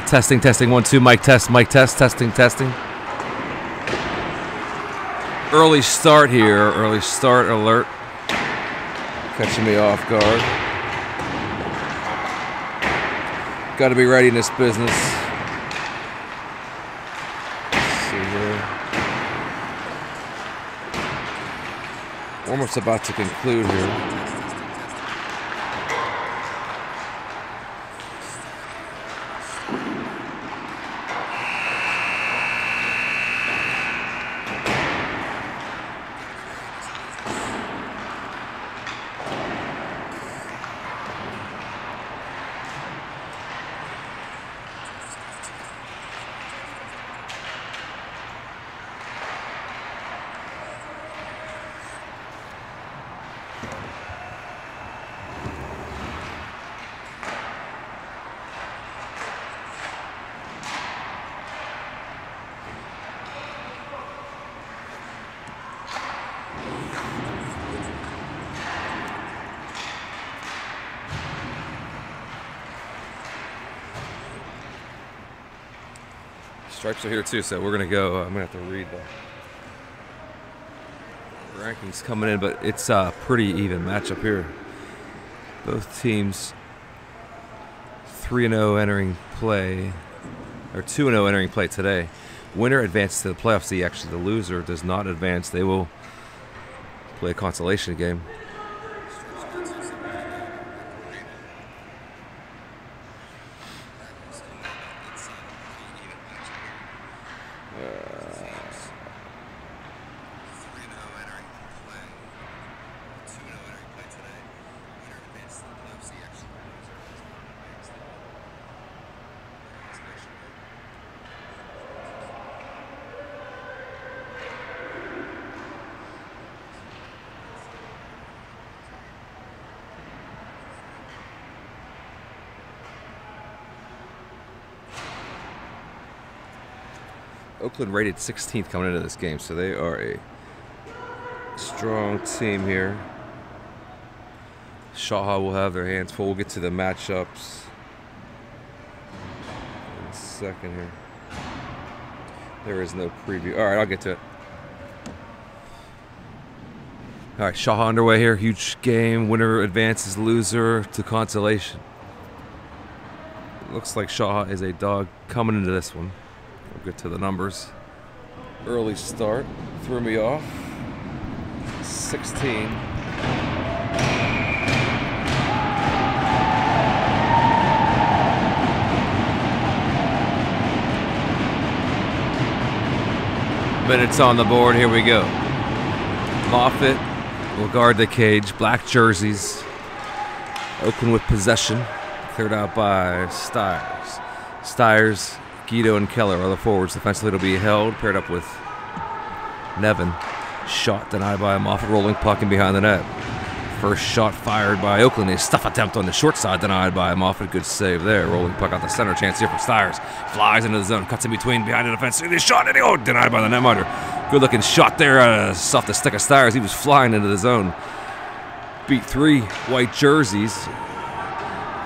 Testing, testing, 1, 2, mic test, testing, testing. Early start here, early start alert. Catching me off guard. Got to be ready in this business. Let's see here. Warm-up's about to conclude here. Stripes are here too, so we're gonna go. I'm gonna have to read the rankings coming in, but it's a pretty even matchup here. Both teams 3-0 entering play, or 2-0 entering play today. Winner advances to the playoffs. The loser does not advance. They will play a consolation game. Oakland rated 16th coming into this game, so they are a strong team here. Shaha will have their hands full. We'll get to the matchups in a second here. There is no preview. All right, I'll get to it. All right, Shaha underway here. Huge game. Winner advances, loser to consolation. Looks like Shaha is a dog coming into this one. We'll get to the numbers. Early start threw me off. 16. Minutes on the board. Here we go. Moffitt will guard the cage. Black jerseys. Oakland with possession. Cleared out by Stiers. Stiers, Guido, and Keller are the forwards. Defensively, it'll be held, paired up with Nevin. Shot denied by Moffitt, rolling puck in behind the net. First shot fired by Oakland. A stuff attempt on the short side denied by Moffitt. Good save there. Rolling puck out the center. Chance here for Stiers. Flies into the zone. Cuts in between behind the defense. The shot. And denied by the netminder. Good looking shot there. Off the stick of Stiers. He was flying into the zone. Beat 3 white jerseys.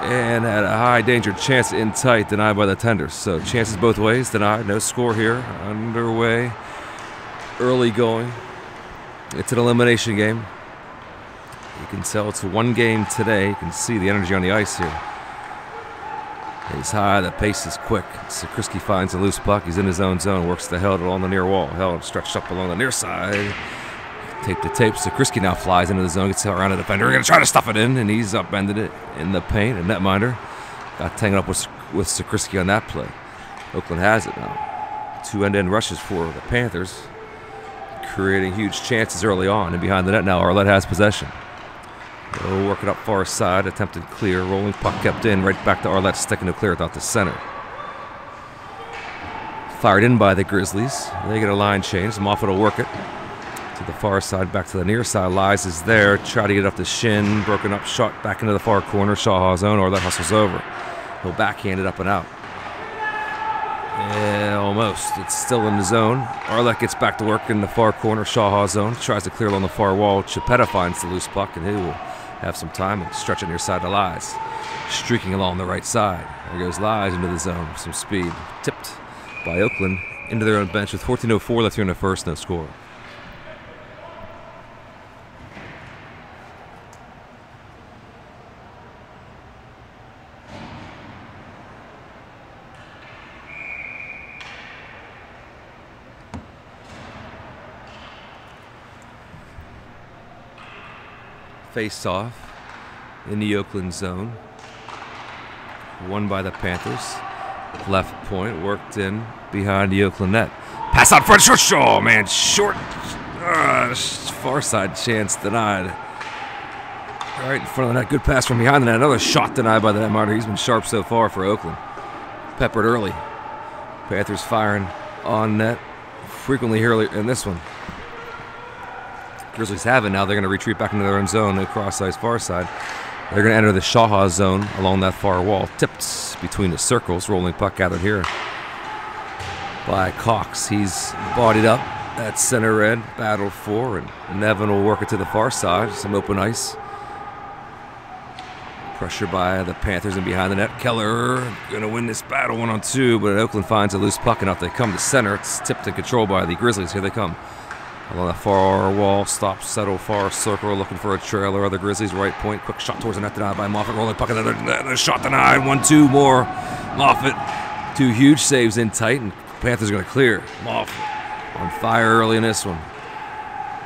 And had a high danger chance in tight, denied by the tenders. So chances both ways, denied. No score here. Underway. Early going. It's an elimination game. You can tell it's one game today. You can see the energy on the ice here. It's high, the pace is quick. Sakrisky finds a loose puck. He's in his own zone. Works the Held along the near wall. Held stretched up along the near side. Tape to tape. Sakrisky now flies into the zone. Gets around the defender. We're going to try to stuff it in, and he's upended it in the paint. And netminder got tangled up with Sakrisky on that play. Oakland has it now. 2 end-to-end rushes for the Panthers, creating huge chances early on. And behind the net now, Arlette has possession. They'll work it up far side. Attempted clear. Rolling puck kept in. Right back to Arlette, sticking to clear without the center. Fired in by the Grizzlies. They get a line change. Moffitt will work it to the far side, back to the near side. Lies is there. Try to get up the shin. Broken up shot back into the far corner. Shaha's own. Arlette hustles over. He'll backhand it up and out. Yeah, almost. It's still in the zone. Arlette gets back to work in the far corner. Shaha's zone. Tries to clear along the far wall. Chipetta finds the loose puck, and he will have some time and stretch it near side to Lies. Streaking along the right side. There goes Lies into the zone with some speed. Tipped by Oakland into their own bench with 14:04 left here in the first, no score. Face off in the Oakland zone. Won by the Panthers. Left point worked in behind the Oakland net. Pass out front, short. Oh man, short. Far side chance denied. Right in front of the net. Good pass from behind the net. Another shot denied by the netminder. He's been sharp so far for Oakland. Peppered early. Panthers firing on net frequently early in this one. Grizzlies have it now. They're going to retreat back into their own zone. No cross ice far side. They're going to enter the Shaha zone along that far wall. Tipped between the circles. Rolling puck gathered here by Cox. He's bodied up at center end. Battled for, and Nevin will work it to the far side. Some open ice. Pressure by the Panthers and behind the net. Keller going to win this battle 1-on-2, but Oakland finds a loose puck, and out they come to center. It's tipped and controlled by the Grizzlies. Here they come. Along the far wall, stop, settle, far circle, looking for a trailer. Other Grizzlies, right point, quick shot towards the net, denied by Moffett. Rolling puck, another shot denied. 1-2 more. Moffett, 2 huge saves in tight, and Panthers are going to clear. Moffett on fire early in this one.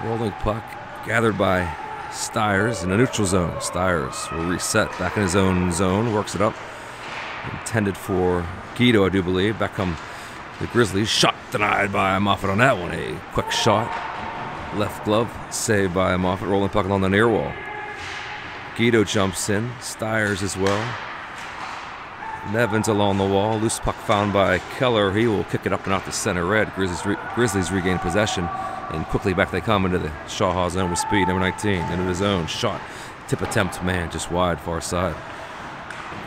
Rolling puck, gathered by Stiers in the neutral zone. Stiers will reset back in his own zone, works it up. Intended for Guido, I do believe. Back come the Grizzlies. Shot denied by Moffett on that one. A quick shot. Left glove saved by Moffett. Rolling puck along the near wall. Guido jumps in. Stiers as well. Nevins along the wall. Loose puck found by Keller. He will kick it up and out the center red. Grizzlies regain possession. And quickly back they come into the Shaha zone with speed. Number 19 into the zone. Shot. Tip attempt. Man, just wide far side.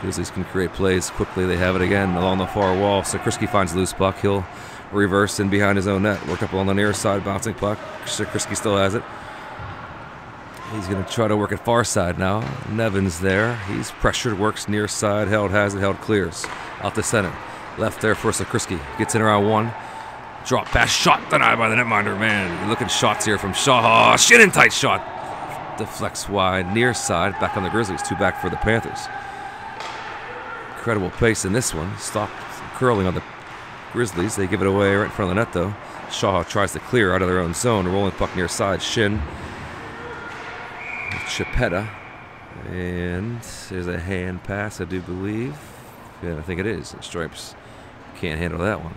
Grizzlies can create plays quickly. They have it again along the far wall. Sakrisky finds loose puck. He'll reverse in behind his own net. Worked up along the near side. Bouncing puck. Sakrisky still has it. He's going to try to work it far side now. Nevins there. He's pressured. Works near side. Held has it. Held clears. Out to center. Left there for Sakrisky. Gets in around 1. Drop pass. Shot denied by the netminder. Man, you're looking shots here from Shaha. Shin in tight shot. Deflects wide. Near side. Back on the Grizzlies. 2 back for the Panthers. Incredible pace in this one. Stopped curling on the Grizzlies. They give it away right in front of the net, though. Shaw tries to clear out of their own zone. A rolling puck near side. Shin. Chipetta. And there's a hand pass, I do believe. Yeah, I think it is. Stripes can't handle that one.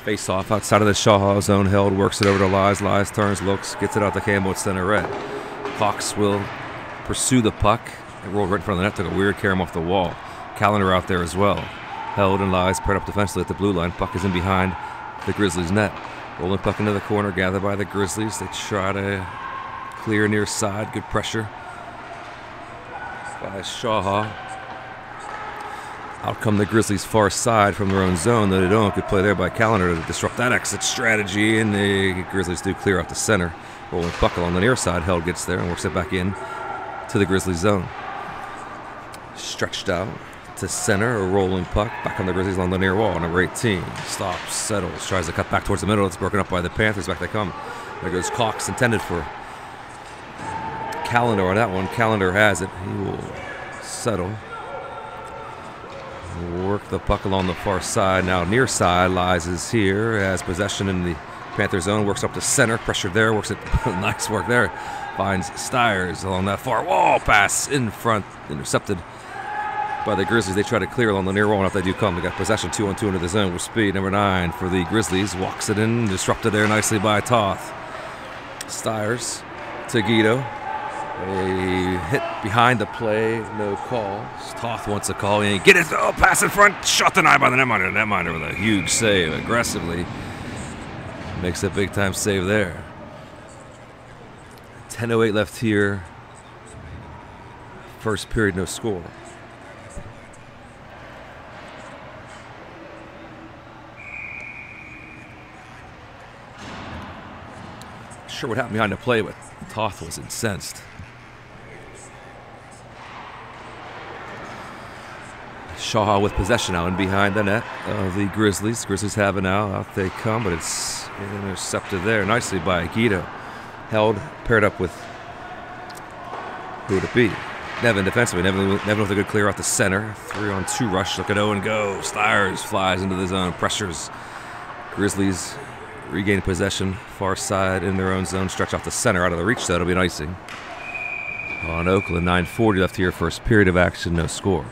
Face off outside of the Shaha zone. Held, works it over to Lies. Lies turns, looks, gets it out to Campbell at center red. Cox will pursue the puck. It rolled right in front of the net. Took a weird carry off the wall. Callender out there as well. Held and Lies paired up defensively at the blue line. Puck is in behind the Grizzlies net. Rolling puck into the corner, gathered by the Grizzlies. They try to clear near side. Good pressure by Shaha. Out come the Grizzlies far side from their own zone, though they don't. Good play there by Callender to disrupt that exit strategy, and the Grizzlies do clear out the center. Rolling puck along the near side. Held gets there and works it back in to the Grizzlies zone. Stretched out to center, a rolling puck. Back on the Grizzlies along the near wall. Number 18 stops, settles, tries to cut back towards the middle. It's broken up by the Panthers. Back they come. There goes Cox, intended for Callender on that one. Callender has it. He will settle. Work the puck along the far side. Now near side. Lies is here. Has possession in the Panther zone. Works up to center. Pressure there. Works it. Nice work there. Finds Stiers along that far wall. Pass in front. Intercepted by the Grizzlies. They try to clear along the near wall. And if they do come, they got possession 2-on-2 into the zone with speed. Number 9 for the Grizzlies. Walks it in. Disrupted there nicely by Toth. Stiers to Guido. A hit behind the play, no call. Toth wants a call. He get it. Oh, pass in front. Shot denied by the netminder. The netminder with a huge save. Aggressively makes a big time save there. 10:08 left here. First period, no score. sure what happened behind the play, but Toth was incensed. Shaha with possession now and behind the net of the Grizzlies. Grizzlies have it now. Out they come, but it's intercepted there nicely by Guido. Held, paired up with, who would it be? Nevin defensively. Nevin with a good clear off the center. 3-on-2 rush. Look at Owen go. Stiers flies into the zone. Pressures. Grizzlies regain possession. Far side in their own zone. Stretch off the center. Out of the reach, though. It'll be an icing. On Oakland, 9:40 left here. First period of action. No score.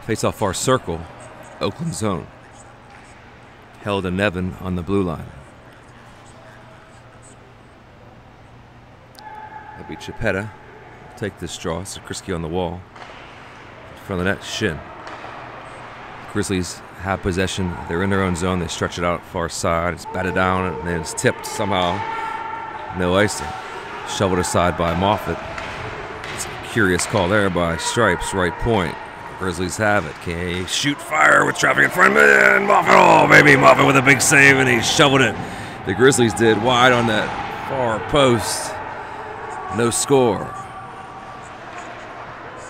Face off far circle, Oakland zone. Held to Nevin on the blue line. That'll be Chipetta. Take this draw. Sakrisky on the wall. In front of the net, Shin. Grizzlies have possession. They're in their own zone. They stretch it out far side. It's batted down and then it's tipped somehow. No icing. Shoveled aside by Moffitt. It's a curious call there by Stripes, right point. Grizzlies have it. Can he shoot fire with traffic in front of him? And Moffitt, oh baby, Moffitt with a big save, and he shoveled it. The Grizzlies did wide on that far post. No score.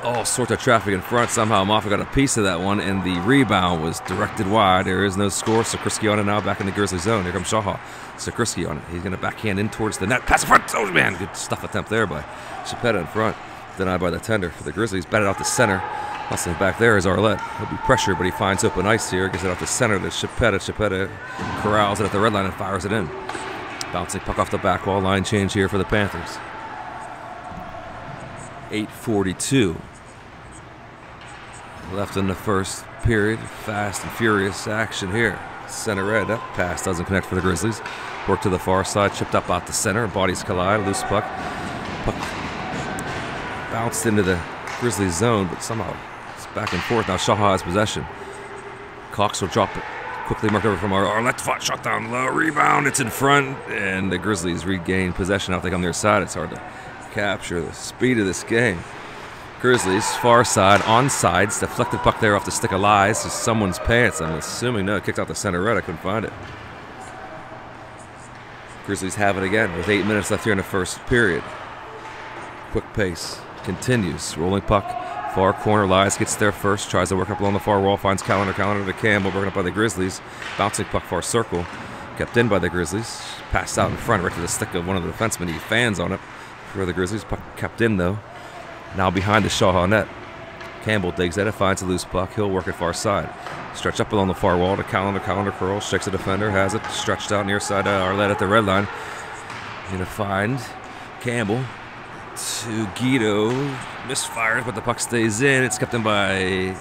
All sorts of traffic in front. Somehow Moffitt got a piece of that one, and the rebound was directed wide. There is no score. Sakrisky on it now, back in the Grizzly zone. Here comes Shaha. Sakrisky on it. He's going to backhand in towards the net. Pass in front. Oh man, good stuff attempt there by Chipetta in front. Denied by the tender for the Grizzlies. Batted out the center. Hustling back there is Arlette. He'll be pressured, but he finds open ice here. Gets it off the center to Chipetta. Chipetta corrals it at the red line and fires it in. Bouncing puck off the back wall. Line change here for the Panthers. 8:42 left in the first period. Fast and furious action here. Center red. That pass doesn't connect for the Grizzlies. Work to the far side. Chipped up out the center. Bodies collide. Loose puck. Puck bounced into the Grizzlies zone, but somehow back and forth. Now Shaha has possession. Cox will drop it. Quickly marked over from Arlette. Shot down low. Rebound. It's in front. And the Grizzlies regain possession. Out they come near side. It's hard to capture the speed of this game. Grizzlies, far side, onside. Deflected puck there off the stick of lies to someone's pants. I'm assuming. No, it kicked out the center red. I couldn't find it. Grizzlies have it again with 8 minutes left here in the first period. Quick pace continues. Rolling puck. Far corner, Lies gets there first, tries to work up along the far wall, finds Callender to Campbell, broken up by the Grizzlies. Bouncing puck far circle, kept in by the Grizzlies. Passed out in front, right to the stick of one of the defensemen. He fans on it for the Grizzlies. Puck kept in though. Now behind the Shaha net. Campbell digs at it, finds a loose puck. He'll work it far side. Stretch up along the far wall to Callender. Callender curls, shakes the defender, has it stretched out near side to Arlette at the red line. Gonna find Campbell. To Guido, misfires, but the puck stays in. It's kept in by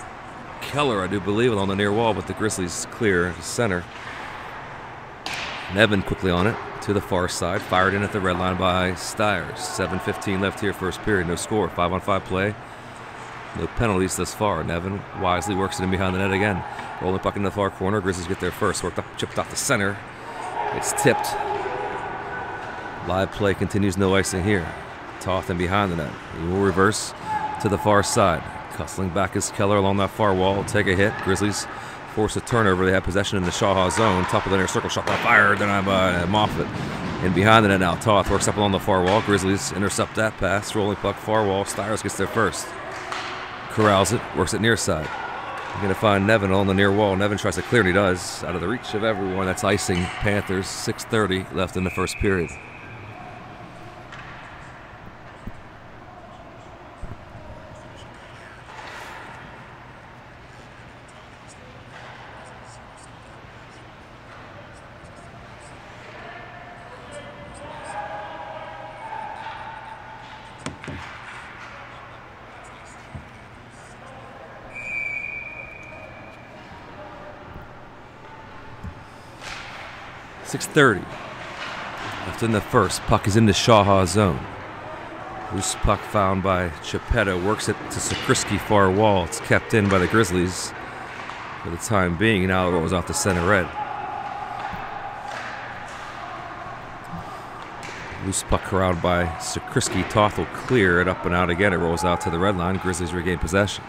Keller, I do believe, on the near wall, but the Grizzlies clear to center. Nevin quickly on it to the far side, fired in at the red line by Stiers. 7:15 left here, first period, no score. 5-on-5 play, no penalties thus far. Nevin wisely works it in behind the net again. Rolling puck in the far corner, Grizzlies get there first. Worked up, chipped off the center. It's tipped. Live play continues, no icing here. Toth and behind the net. He will reverse to the far side. Hustling back is Keller along that far wall. Take a hit. Grizzlies force a turnover. They have possession in the Shaha zone. Top of the near circle. Shot by fire. Denied by Moffitt. And behind the net now. Toth works up along the far wall. Grizzlies intercept that pass. Rolling puck far wall. Stiers gets there first. Corrals it. Works it near side. You're going to find Nevin on the near wall. Nevin tries to clear and he does. Out of the reach of everyone. That's icing. Panthers. 6:30 left in the first period. .30 left in the first. Puck is in the Shaha zone. Loose puck found by Chipetta. Works it to Sakrisky far wall. It's kept in by the Grizzlies for the time being. Now it was off the center red. Loose puck corralled by Sakrisky. Toth will clear it up and out again. It rolls out to the red line. Grizzlies regain possession.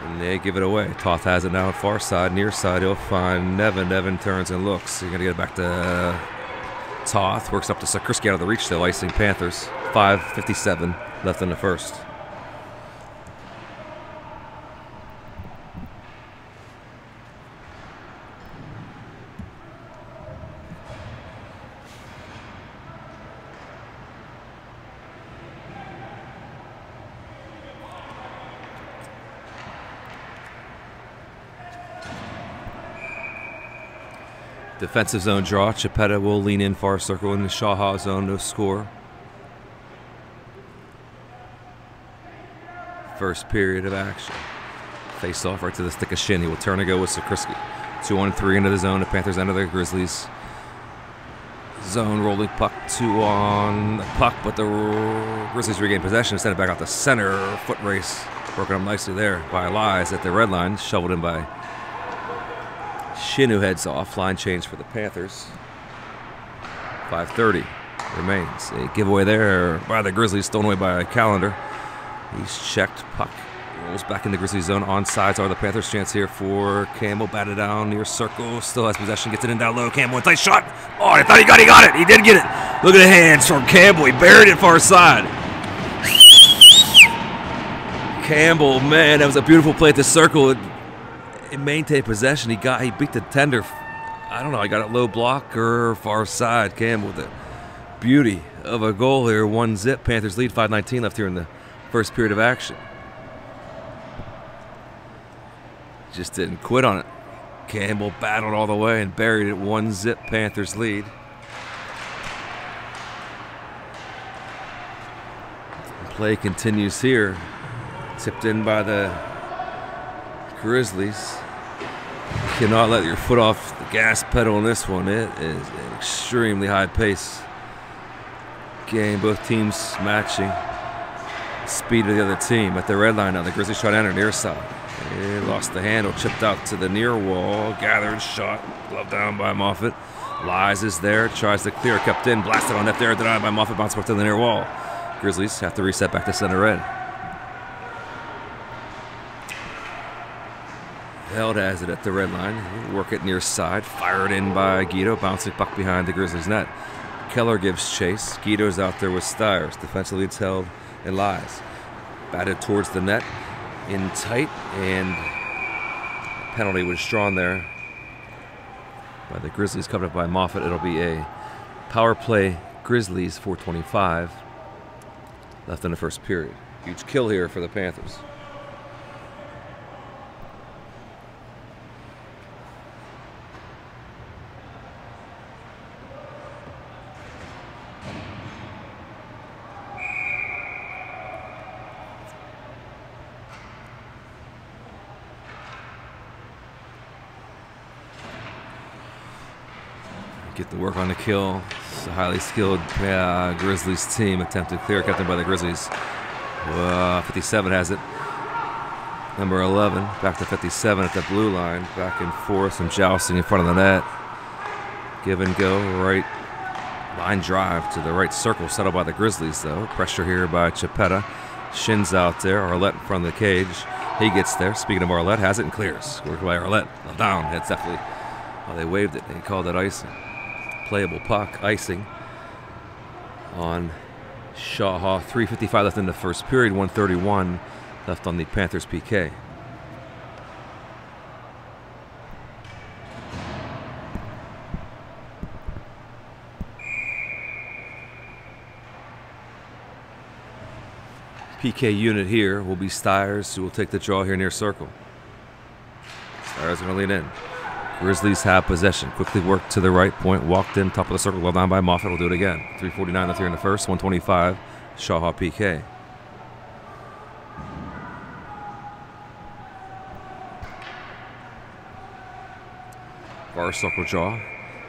And they give it away. Toth has it now at far side. Near side, he'll find Nevin. Nevin turns and looks. You're going to get it back to Toth. Works up to Sakrisky out of the reach, though. Icing Panthers. 5:57 left in the first. Defensive zone draw. Chipetta will lean in far circle in the Shaha zone to score. First period of action. Face off right to the stick of shin. He will turn and go with Sakrisky. 2-on-3 into the zone. The Panthers enter the Grizzlies zone. Rolling puck. 2 on the puck, but the Grizzlies regain possession. Send it back out the center. Foot race. Broken up nicely there by Lies at the red line. Shoveled in by Shin, who heads off. Line change for the Panthers. 5:30 remains. A giveaway there by the Grizzlies, stolen away by Calendar. He's checked. Puck rolls back in the Grizzlies zone. Onsides are the Panthers. Chance here for Campbell. Batted down near circle. Still has possession. Gets it in down low. Campbell, a tight shot. Oh, I thought he got it. He did get it. Look at the hands from Campbell. He buried it far side. Campbell, man, that was a beautiful play at the circle. It maintained possession. He beat the tender. I don't know. He got it low block or far side. Campbell with the beauty of a goal here. 1-0. Panthers lead. 5:19 left here in the first period of action. Just didn't quit on it. Campbell battled all the way and buried it. 1-0. Panthers lead. Play continues here. Tipped in by the Grizzlies. You cannot let your foot off the gas pedal in this one. It is an extremely high pace game. Both teams matching the speed of the other team. At the red line now, the Grizzlies try to enter near side. They lost the handle, chipped out to the near wall. Gathered shot, glove down by Moffitt. Lies is there, tries to clear, kept in, blasted on net there, denied by Moffitt, bounced back to the near wall. Grizzlies have to reset back to center red. Held has it at the red line. Work it near side. Fired in by Guido. Bouncing puck behind the Grizzlies net. Keller gives chase. Guido's out there with Stiers. Defensively it's held and Lies. Batted towards the net. In tight. And a penalty was drawn there by the Grizzlies, covered up by Moffitt. It'll be a power play Grizzlies. 4:25 left in the first period. Huge kill here for the Panthers. Get the work on the kill. It's a highly skilled Grizzlies team. Attempted clear, kept in by the Grizzlies. 57 has it. Number 11 back to 57 at the blue line. Back and forth, some jousting in front of the net. Give and go, right line drive to the right circle. Settled by the Grizzlies though. Pressure here by Chipetta. Shin's out there. Arlette in front of the cage. He gets there. Speaking of Arlette, has it and clears. Worked by Arlette. Down. It's definitely. Oh, they waved it. They called it icing. Playable puck, icing on Shaha. 3:55 left in the first period. 1:31 left on the Panthers PK. PK unit here will be Stiers, who will take the draw here near circle. Stiers going to lean in. Grizzlies have possession. Quickly worked to the right point. Walked in, top of the circle, well down by Moffitt. Will do it again. 3:49 left here in the first. 1:25. Shaha PK. Far circle draw.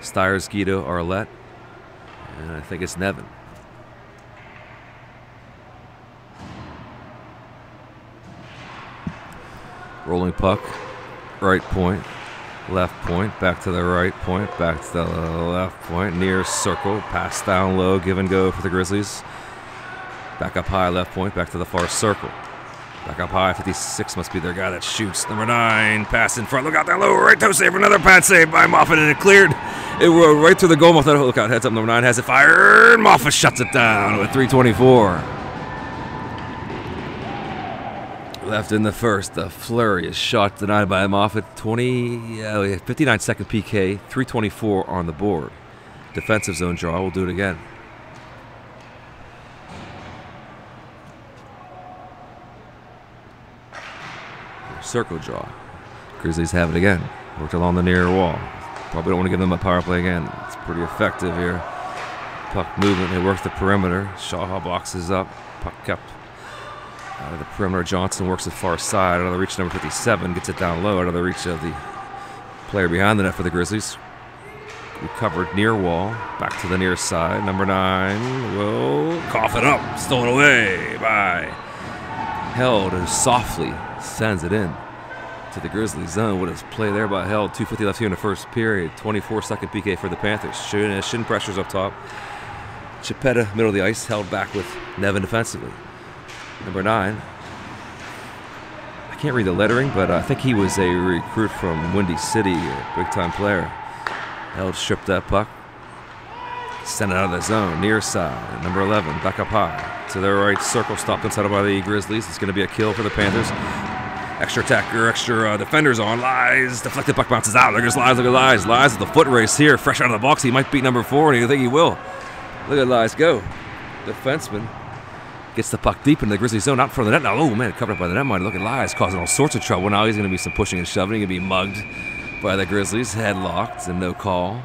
Stiers, Guido, Arlette. And I think it's Nevin. Rolling puck. Right point. Left point, back to the right point, back to the left point, near circle, pass down low, give and go for the Grizzlies. Back up high, left point, back to the far circle. Back up high, 56 must be their guy that shoots. Number 9, pass in front, look out down low, right toe save, another pad save by Moffitt, and it cleared. It went right through the goal. Moffitt, look out, heads up, number 9 has it fired. Moffitt shuts it down with 3:24. Left in the first, the flurry is shot denied by Moffitt. 59-second PK, 3:24 on the board. Defensive zone draw, we'll do it again. Circle draw. Grizzlies have it again. Worked along the near wall. Probably don't want to give them a power play again. It's pretty effective here. Puck movement, they work the perimeter. Shaha boxes up. Puck kept out of the perimeter. Johnson works the far side. Out of the reach, number 57. Gets it down low. Out of the reach of the player behind the net for the Grizzlies. Recovered near wall. Back to the near side. Number 9 will cough it up. Stolen away by Held, who softly sends it in to the Grizzlies zone. What is play there by Held. 2:50 left here in the first period. 24-second PK for the Panthers. Shin pressures up top. Chipetta, middle of the ice, held back with Nevin defensively. Number 9. I can't read the lettering, but I think he was a recruit from Windy City, a big-time player. Held stripped that puck. Sent it out of the zone. Near side. Number 11, back up high. To their right circle, stopped inside by the Grizzlies. It's going to be a kill for the Panthers. Extra attacker, extra defenders on. Lies. Deflected puck bounces out. Look at Lies. Look at Lies. Lies with the foot race here. Fresh out of the box. He might beat number 4, and you think he will. Look at Lies go. Defenseman gets the puck deep into the Grizzlies zone. Out in front of the net now. Oh, man, covered up by the netminder. Look at Lies causing all sorts of trouble. Now he's going to be some pushing and shoving. He's going to be mugged by the Grizzlies. Headlocked and no call.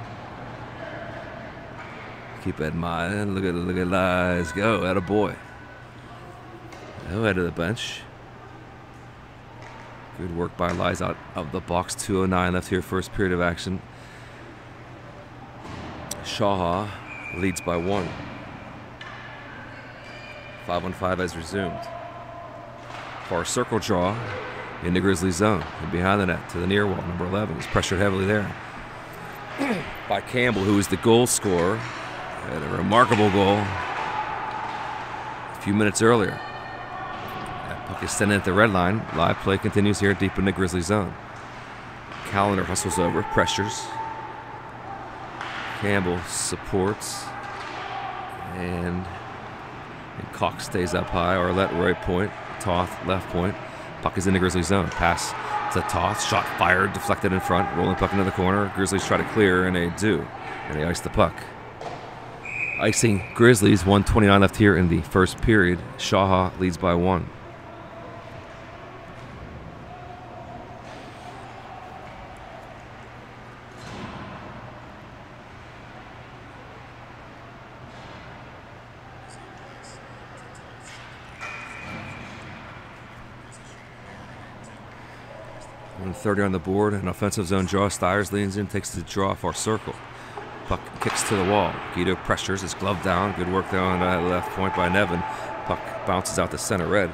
Keep that in mind. Look at Lies go. Atta boy. He'll head to the bench. Good work by Lies out of the box. 2:09 left here, first period of action. Shaha leads by 1. 5-on-5 has resumed. Far circle draw in the Grizzlies zone. And behind the net to the near wall. Number 11 is pressured heavily there by Campbell, who is the goal scorer. Had a remarkable goal a few minutes earlier. That puck is sent in at the red line. Live play continues here deep in the Grizzly zone. Callender hustles over, pressures. Campbell supports. And Cox stays up high. Arlette right point. Toth left point. Puck is in the Grizzly zone. Pass to Toth. Shot fired, deflected in front. Rolling puck into the corner. Grizzlies try to clear, and they do. And they ice the puck. Icing Grizzlies, 1:29 left here in the first period. Shaha leads by 1. .30 on the board, an offensive zone draw. Stiers leans in, takes the draw far circle. Puck kicks to the wall. Guido pressures, his glove down. Good work there on that left point by Nevin. Puck bounces out to center red.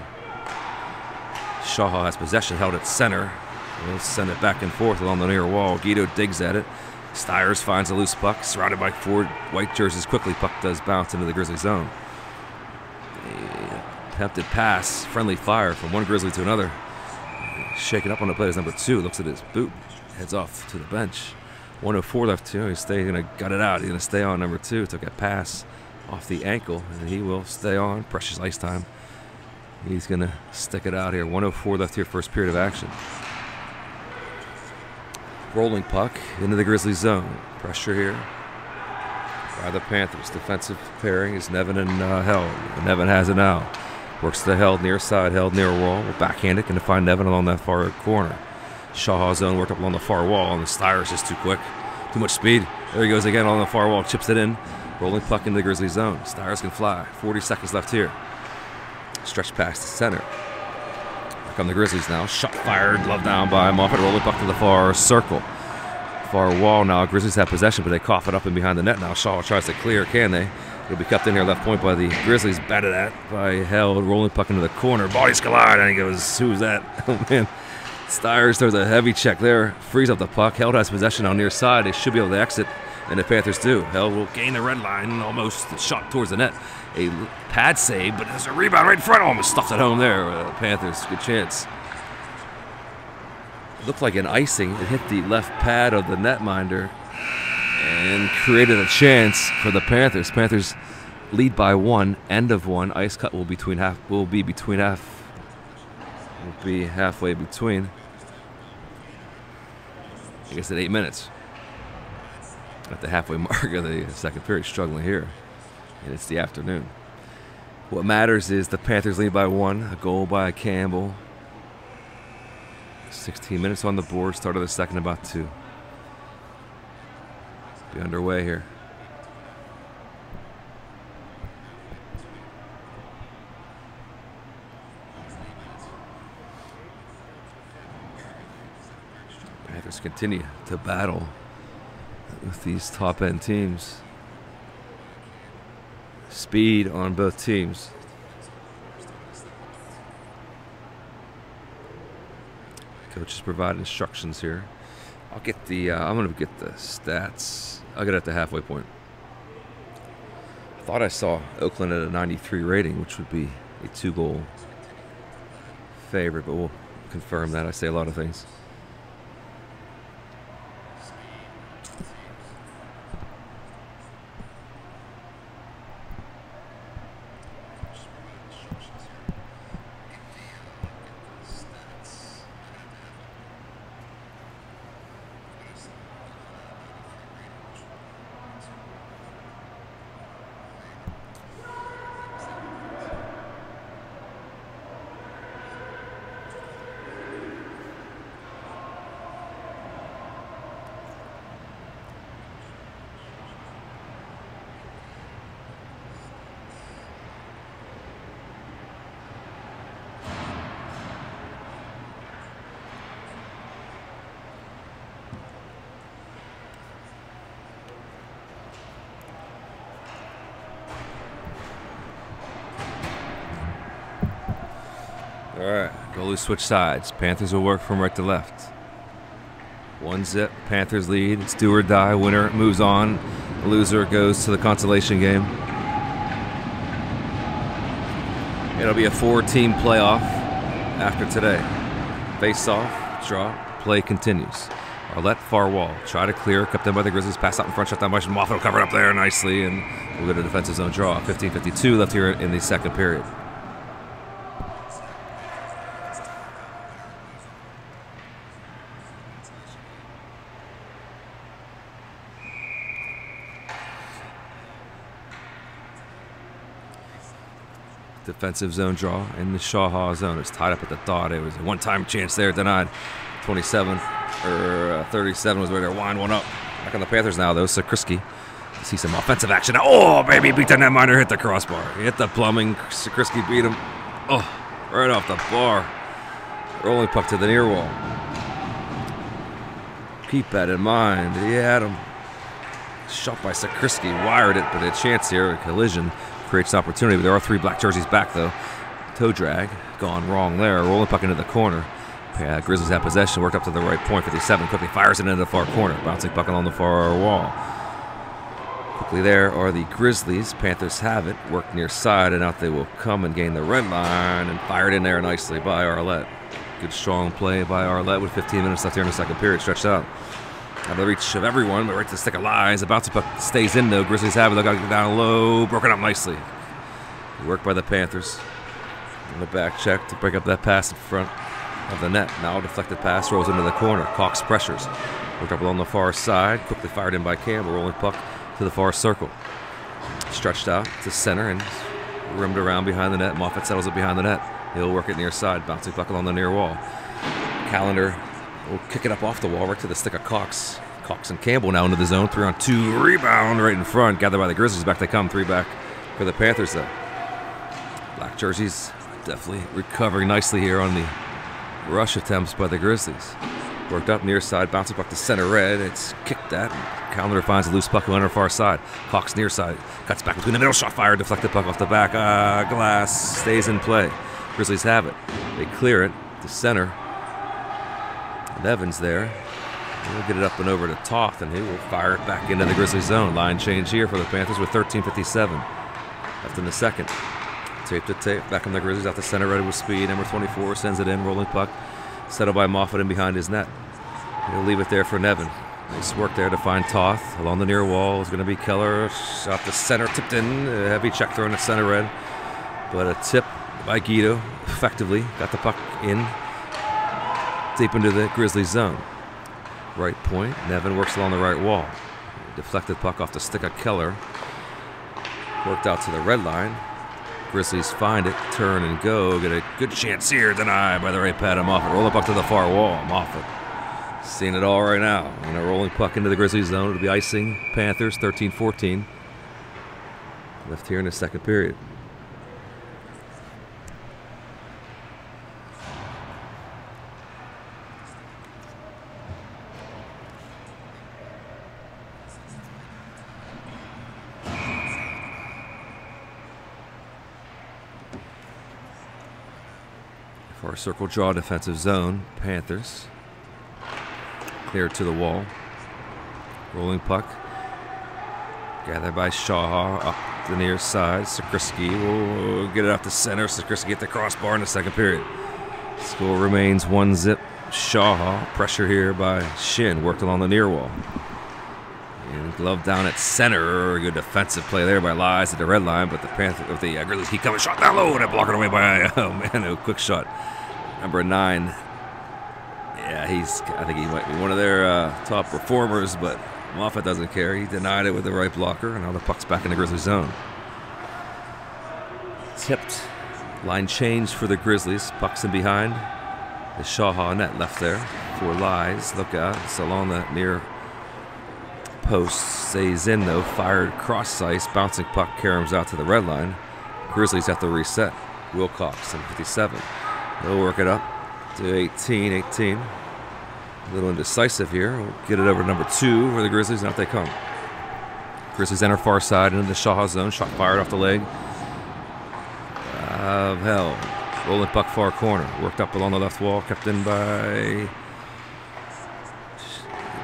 Shaha has possession, held at center. He'll send it back and forth along the near wall. Guido digs at it. Stiers finds a loose puck. Surrounded by 4 white jerseys quickly. Puck does bounce into the Grizzly zone. Attempted pass, friendly fire from one Grizzly to another. Shaking up on the play is number 2. Looks at his boot. Heads off to the bench. 1:04 left here. He's going to gut it out. He's going to stay on number 2. Took a pass off the ankle, and he will stay on. Precious ice time. He's going to stick it out here. 1:04 left here, first period of action. Rolling puck into the Grizzlies zone. Pressure here by the Panthers. Defensive pairing is Nevin and Held. And Nevin has it now. Works to the Held near side. Held near wall. Backhanded. Going to find Nevin along that far corner. Shaha's zone worked up along the far wall, and the Stiers just too quick. Too much speed. There he goes again along the far wall. Chips it in. Rolling puck into the Grizzly zone. Stiers can fly. 40 seconds left here. Stretch pass to center. Here come the Grizzlies now. Shot fired. Glove down by Moffitt. Rolling puck to the far circle. Far wall now. Grizzlies have possession, but they cough it up and behind the net now. Shaw tries to clear. Can they? It'll be kept in here. Left point by the Grizzlies. Batted at by Held. Rolling puck into the corner. Bodies collide. And he goes, who's that? Oh, man. Stiers throws a heavy check there, frees up the puck. Held has possession on near side. They should be able to exit, and the Panthers do. Held will gain the red line, almost shot towards the net. A pad save, but there's a rebound right in front. Almost stuffs it home there. Panthers, good chance. Looked like an icing. It hit the left pad of the netminder and created a chance for the Panthers. Panthers lead by 1, end of 1. Ice cut will be halfway between. I guess at 8 minutes. At the halfway mark of the second period, struggling here. And it's the afternoon. What matters is the Panthers lead by 1, a goal by Campbell. 16 minutes on the board, start of the second about to be underway here. Panthers continue to battle with these top-end teams. Speed on both teams. Coaches provide instructions here. I'll get the. I'm gonna get the stats. I'll get it at the halfway point. I thought I saw Oakland at a 93 rating, which would be a 2-goal favorite, but we'll confirm that. I say a lot of things. All right, goalies switch sides. Panthers will work from right to left. 1-0, Panthers lead. It's do or die. Winner moves on. The loser goes to the consolation game. It'll be a 4-team playoff after today. Face off, draw, play continues. Arlette, far wall. Try to clear, kept in by the Grizzlies. Pass out in front, shut down by Moffett will cover it up there nicely, and we'll get a defensive zone draw. 15:52 left here in the second period. Defensive zone draw in the Shaha zone. It's tied up at the dot. It was a one-time chance there, denied. 27 or 37 was where they're wind one up. Back on the Panthers now, though. Sakrisky. See some offensive action. Oh, baby, beat the netminder, hit the crossbar. He hit the plumbing. Sakrisky beat him. Oh, right off the bar. Rolling puck to the near wall. Keep that in mind. He had him. Shot by Sakrisky. Wired it, but a chance here. A collision creates an opportunity. But there are 3 black jerseys back, though. Toe drag. Gone wrong there. Rolling puck into the corner. Grizzlies have possession. Worked up to the right point. 57. Quickly fires it into the far corner. Bouncing puck along the far wall. Quickly there are the Grizzlies. Panthers have it. Work near side, and out they will come and gain the red line. And fired in there nicely by Arlette. Good strong play by Arlette with 15 minutes left here in the second period. Stretched out. Out of the reach of everyone, but right to the stick of Lies. The bouncy puck stays in, though. Grizzlies have it. They got to get down low. Broken up nicely. Work by the Panthers. On the back check to break up that pass in front of the net. Now a deflected pass rolls into the corner. Cox pressures. Worked up along the far side. Quickly fired in by Campbell. Rolling puck to the far circle. Stretched out to center and rimmed around behind the net. Moffett settles it behind the net. He'll work it near side. Bouncing puck along the near wall. Callender will kick it up off the wall right to the stick of Cox. Cox and Campbell now into the zone. 3-on-2 rebound right in front. Gathered by the Grizzlies. Back they come. 3 back for the Panthers, though. Black jerseys definitely recovering nicely here on the rush attempts by the Grizzlies. Worked up near side. Bouncing puck to center red. It's kicked at. Callender finds a loose puck on our far side. Cox near side. Cuts back between the middle. Shot fired. Deflected puck off the back. Glass stays in play. Grizzlies have it. They clear it to center. Nevin's there. We'll get it up and over to Toth, and he will fire it back into the Grizzlies zone. Line change here for the Panthers with 13:57 left in the second. Tape to tape, back on the Grizzlies, out the center, ready with speed. Number 24 sends it in, rolling puck. Settled by Moffat in behind his net. He'll leave it there for Nevin. Nice work there to find Toth. Along the near wall is going to be Keller. Shot the center, tipped in. A heavy check thrown at center red. But a tip by Guido effectively got the puck in deep into the Grizzlies zone. Right point. Nevin works along the right wall. Deflected puck off the stick of Keller. Worked out to the red line. Grizzlies find it, turn and go. Get a good chance here. Denied by the right pad of Moffat. Roll the puck to the far wall. Moffat seeing it all right now. And a rolling puck into the Grizzlies zone. It'll be icing Panthers 13-14. Left here in the second period. Far circle draw defensive zone. Panthers. Clear to the wall. Rolling puck. Gathered by Shaha up the near side. Sakriski will get it up the center. Sakriski get the crossbar in the second period. Score remains 1-0. Shaha. Pressure here by Shin. Worked along the near wall. And glove down at center. Good defensive play there by Lies at the red line. But the Grizzlies keep coming. Shot down low. And blocked away by, oh man, a quick shot. Number 9. Yeah, I think he might be one of their top performers, but Moffat doesn't care. He denied it with the right blocker, and now the puck's back in the Grizzlies zone. Tipped. Line change for the Grizzlies. Puck's in behind. The Shaha net left there for Lies. Look out. It's along the near post. Stays in, though. Fired cross ice. Bouncing puck caroms out to the red line. Grizzlies have to reset. Wilcox, 7:57. They'll work it up to 18. A little indecisive here. We'll get it over to number 2 for the Grizzlies, and out they come. Grizzlies enter far side into the Shaha zone. Shot fired off the leg of hell. Rolling puck far corner. Worked up along the left wall. Kept in by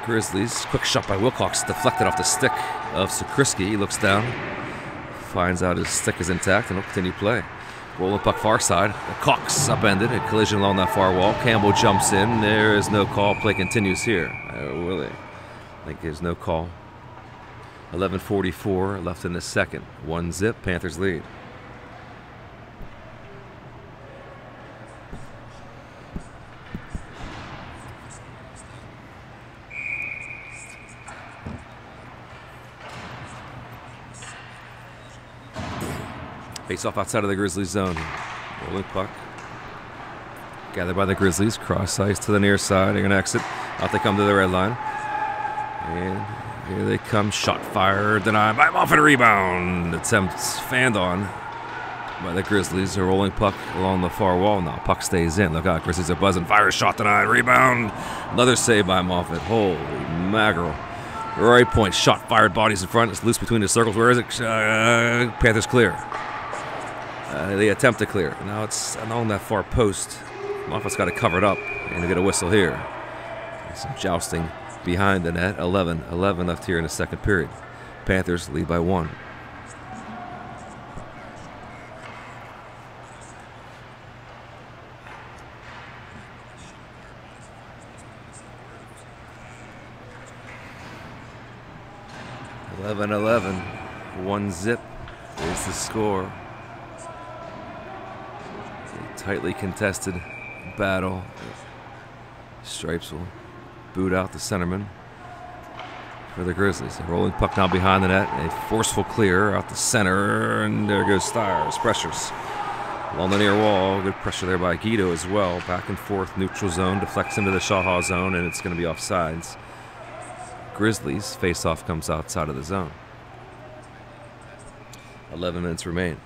Grizzlies. Quick shot by Wilcox. Deflected off the stick of Sakriski. He looks down. Finds out his stick is intact, and will continue play. Rolling puck far side. Cox upended. A collision along that far wall. Campbell jumps in. There is no call. Play continues here. Really? I think there's no call. 11:44 left in the second. 1-0. Panthers lead. Face off outside of the Grizzlies zone. Rolling puck. Gathered by the Grizzlies. Cross ice to the near side. They're going to exit. Out they come to the red line. And here they come. Shot fired. Denied by Moffat. Rebound. Attempts fanned on by the Grizzlies. A rolling puck along the far wall now. Puck stays in. Look out. Grizzlies are buzzing. Fire shot denied. Rebound. Another save by Moffat. Holy mackerel. Right point. Shot fired. Bodies in front. It's loose between the circles. Where is it? Panthers clear. They attempt to clear. Now it's along that far post. Moffat's got it covered up, and they get a whistle here. Some jousting behind the net. 11 left here in the second period. Panthers lead by 1. (11-11). 1-0 is the score. Tightly contested battle. Stripes will boot out the centerman for the Grizzlies. A rolling puck now behind the net. A forceful clear out the center, and there goes Stires. Pressures along the near wall. Good pressure there by Guido as well. Back and forth, neutral zone. Deflects into the Shaha zone, and it's going to be offsides. Grizzlies face-off comes outside of the zone. 11 minutes remain.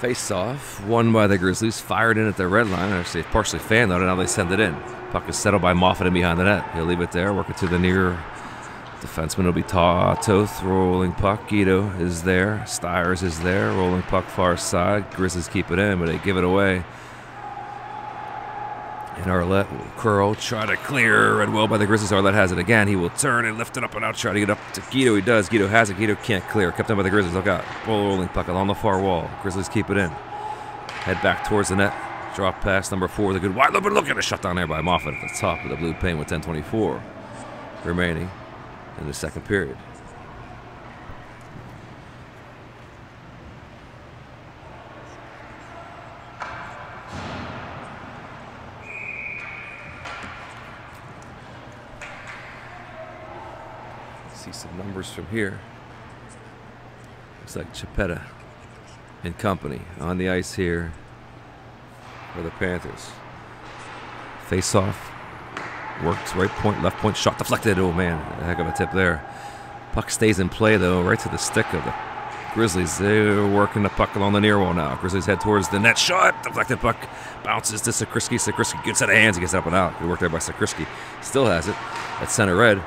Face-off, won by the Grizzlies, fired in at the red line. Actually, partially fanned on it, now they send it in. Puck is settled by Moffat in behind the net. He'll leave it there, work it to the near Defenseman will be Toth, rolling puck. Guido is there. Stiers is there. Rolling puck far side. Grizzlies keep it in, but they give it away. And Arlette will curl, try to clear. Read well by the Grizzlies. Arlette has it again. He will turn and lift it up and out, try to get up to Guido. He does. Guido has it. Guido can't clear. Kept in by the Grizzlies. Look out. Rolling puck along the far wall. Grizzlies keep it in. Head back towards the net. Drop pass number 4. The good wide open look at a shut down there by Moffat at the top of the blue paint with 10:24 remaining in the second period. See some numbers from here. Looks like Chipetta and company on the ice here for the Panthers. Face off. Works right point, left point, shot deflected. Oh man, a heck of a tip there. Puck stays in play though, right to the stick of the Grizzlies. They're working the puck along the near wall now. Grizzlies head towards the net. Shot, deflected puck, bounces to Sakrisky. Sakrisky, good set of hands, he gets it up and out. Good work there by Sakrisky. Still has it at center red.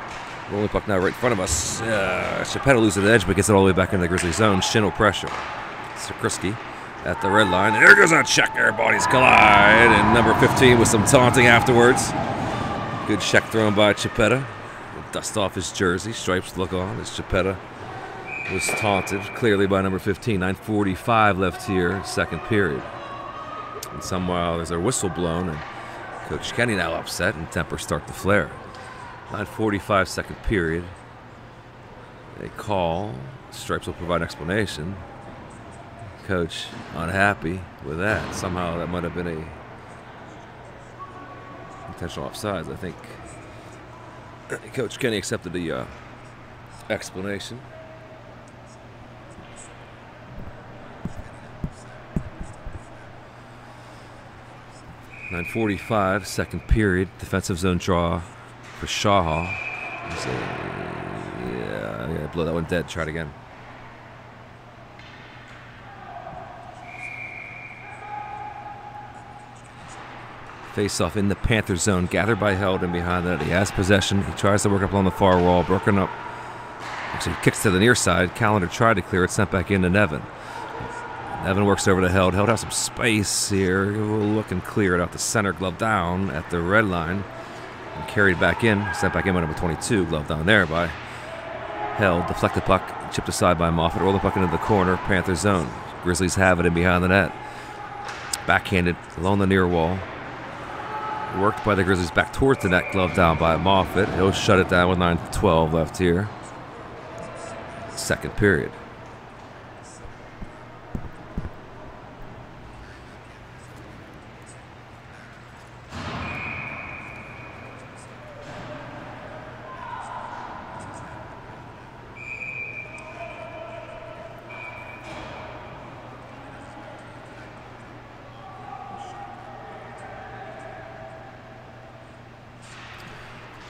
Rolling puck now right in front of us. Chipetta loses the edge, but gets it all the way back into the Grizzlies zone. Shin will pressure. Sakrisky at the red line. And there goes that check. Their bodies collide. And number 15 with some taunting afterwards. Good check thrown by Chipetta. Dust off his jersey. Stripes look on as Chipetta was taunted clearly by number 15. 9:45 left here, second period. And somehow there's a whistle blown, and Coach Kenny now upset, and tempers start to flare. 9:45 second period. A call. Stripes will provide an explanation. Coach unhappy with that. Somehow that might have been a intentional offsides. I think Coach Kenny accepted the explanation. .945 second period. Defensive zone draw for Shaha. Yeah, blow that one dead. Try it again. Face-off in the Panther zone, gathered by Held behind that. He has possession. He tries to work up along the far wall, broken up. Actually, kicks to the near side. Callender tried to clear it, sent back into Nevin. Nevin works over to Held. Held has some space here. We'll look and clear it out the center, glove down at the red line. And carried back in, sent back in by number 22, glove down there by Held. Deflected puck, chipped aside by Moffat. Roll the puck into the corner, Panther zone. Grizzlies have it in behind the net. Backhanded along the near wall. Worked by the Grizzlies back towards the net, glove down by Moffat. He'll shut it down with 9:12 left here. Second period.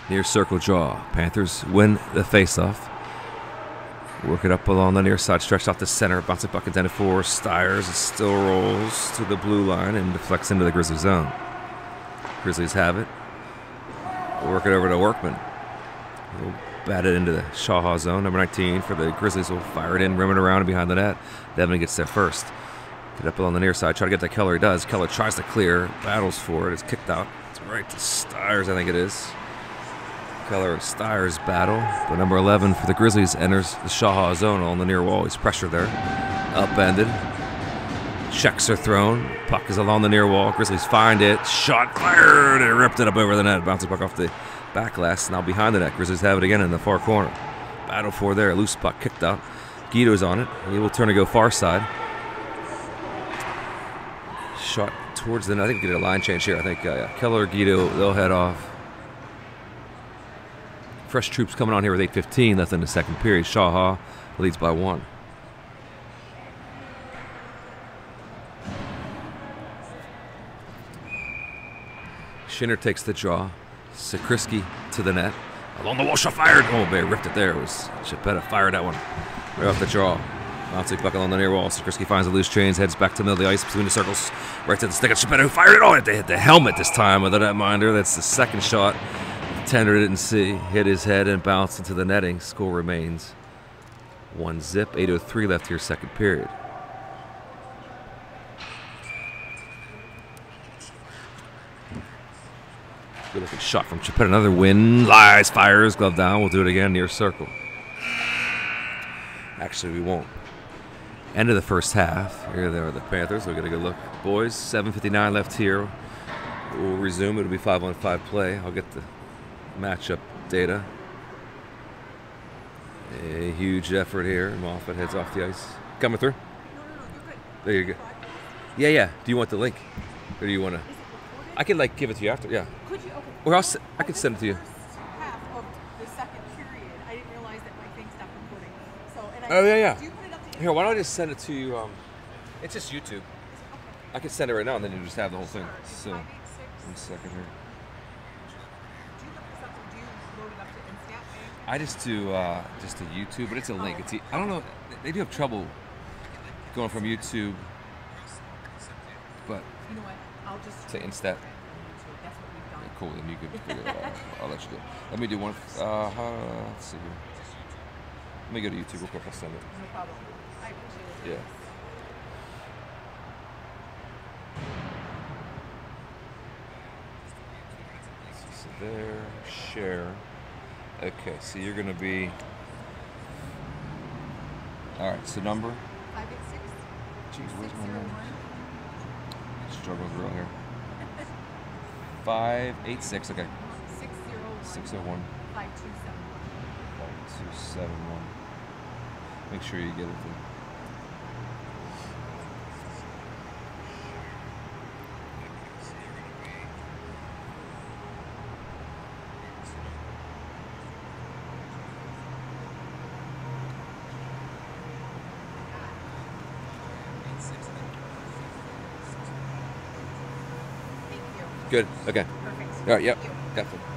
Near circle draw. Panthers win the faceoff. Work it up along the near side, stretched out the center. Bouncing puck intended for Stiers. It still rolls to the blue line and deflects into the Grizzlies zone. Grizzlies have it. Work it over to Workman. He'll bat it into the Shaha zone. Number 19 for the Grizzlies will fire it in, rim it around and behind the net. Devin gets there first. Get up along the near side. Try to get to Keller. He does. Keller tries to clear. Battles for it. It's kicked out. It's right to Stiers, I think it is. Keller and Stiers battle, but number 11 for the Grizzlies enters the Shaha zone on the near wall. He's pressured there. Upended. Checks are thrown. Puck is along the near wall. Grizzlies find it. Shot fired. And ripped it up over the net. Bounces puck off the back glass. Now behind the net. Grizzlies have it again in the far corner. Battle for there. Loose puck kicked out. Guido's on it. He will turn to go far side. Shot towards the net. I think we get a line change here. I think Keller, Guido, they'll head off. Fresh troops coming on here with 8:15 left in the second period. Shaha leads by 1. Shinner takes the draw. Sakrisky to the net. Along the wall, shot fired. Oh, man, ripped it there. It was Chipetta fired that one right off the draw. Bouncing puck along the near wall. Sakrisky finds the loose chains, heads back to the middle of the ice between the circles. Right to the stick of Chipetta, who fired it. Oh, they hit the helmet this time with a netminder. That's the second shot Tender didn't see, hit his head and bounced into the netting. Score remains 1-0. 8:03 left here, second period. Good looking shot from Chapet. Another win. Lies, fires, glove down. We'll do it again near circle. Actually, we won't. End of the first half. Here they are, the Panthers. We'll get a good look. Boys, 7:59 left here. We'll resume. It'll be 5-on-5 play. I'll get the matchup data. A huge effort here. Moffat heads off the ice. Coming through? No, you're good. There you go. Yeah. Do you want the link? Or do you want to? I can, like, give it to you after. Yeah. Could you? Okay. Or I can send it to you. First half of the second period, I didn't realize that my thing stopped recording. So, and I Oh, yeah. Do you put it up to Here, why don't I just send it to you? It's just YouTube. Okay. I can send it right now, and then you just have the whole thing. So, 586. 1 second here. Do you look this up? Do you load it up to Instat? I just do just a YouTube, but it's a link. It's I don't know. They do have trouble going from YouTube, but You know what? I'll just to Instat. That's what we've done. Cool. Then you can figure that out. I'll let you do it. Let me do one. Let's see here. Let me go to YouTube real quick. I'll send it. No problem. I appreciate it. Yeah. So there, share. Okay, so you're gonna be. All right. So number. 586. Jeez, where's my 601. number? Struggling girl here. 586. Okay. 601. 601. 5271. 5271. Make sure you get it there. Thank you. Good. Okay. Perfect. All right. Yep. Thank you. Definitely.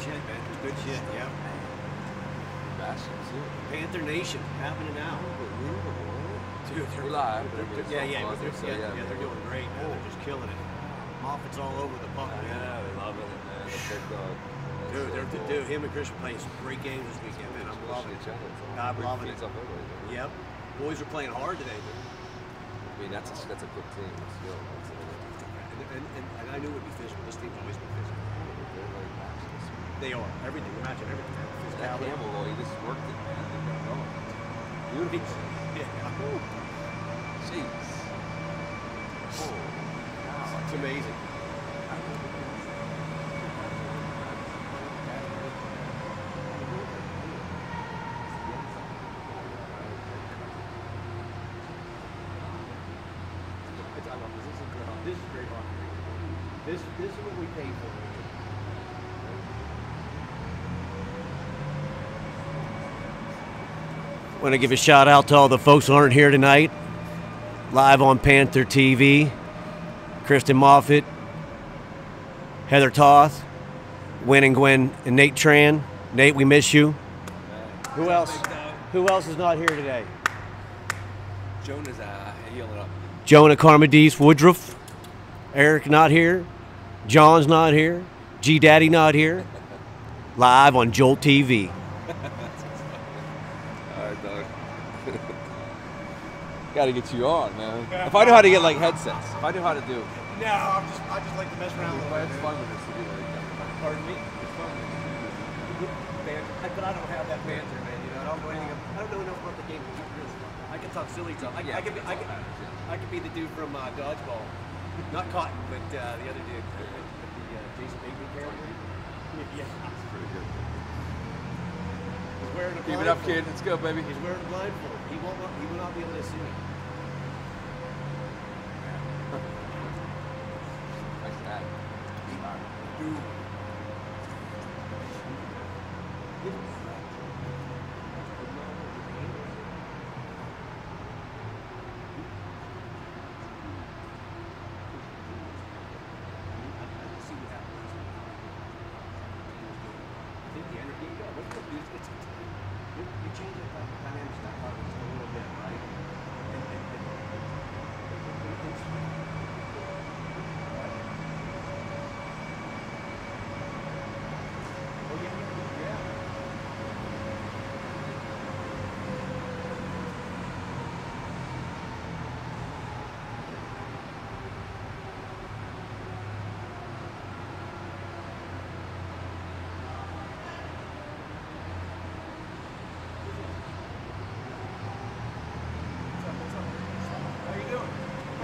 Shit, man. Good shit, yeah. Panther Nation happening now. Dude, they're We're live. yeah, but they're doing great. Man. They're just killing it. Moffitt's all over the puck. Man. Yeah, they love it, man. The big dog. Dude, him and Chris are playing some great games this weekend, man. I'm loving it. I'm loving it. Yep. Boys are playing hard today, dude. I mean, that's a good team. And I knew it would be physical. This team's always been physical. They are. Everything. We're matching everything. That Campbell, well, he just worked it, man. They got going. Beautiful. Yeah. Jeez. Oh, wow. It's amazing. This is great hockey. This is what we pay for. I want to give a shout out to all the folks who aren't here tonight. Live on Panther TV. Kristen Moffitt, Heather Toth, Wynn and Gwen, and Nate Tran. Nate, we miss you. Who else? Who else is not here today? Jonah's healing up. Jonah Carmody Woodruff. Eric not here. John's not here. G Daddy not here. Live on Jolt TV. All right, dog. Got to get you on, man. If I knew how to get like headsets, if I knew how to do. No, I just like to mess around with it. It's fun with this to do like that. Pardon me? It's fun. But I don't have that banter, man. You know, I don't know anything. I don't know enough about the game. I can talk silly stuff. I could be the dude from Dodgeball. Not Cotton, but the other dude. The Jason Bateman character. Yeah. That's pretty good. He's wearing a Keep it up, kid. Let's go, baby. He's wearing a blindfold. He will not be able to see me. Nice hat. Dude.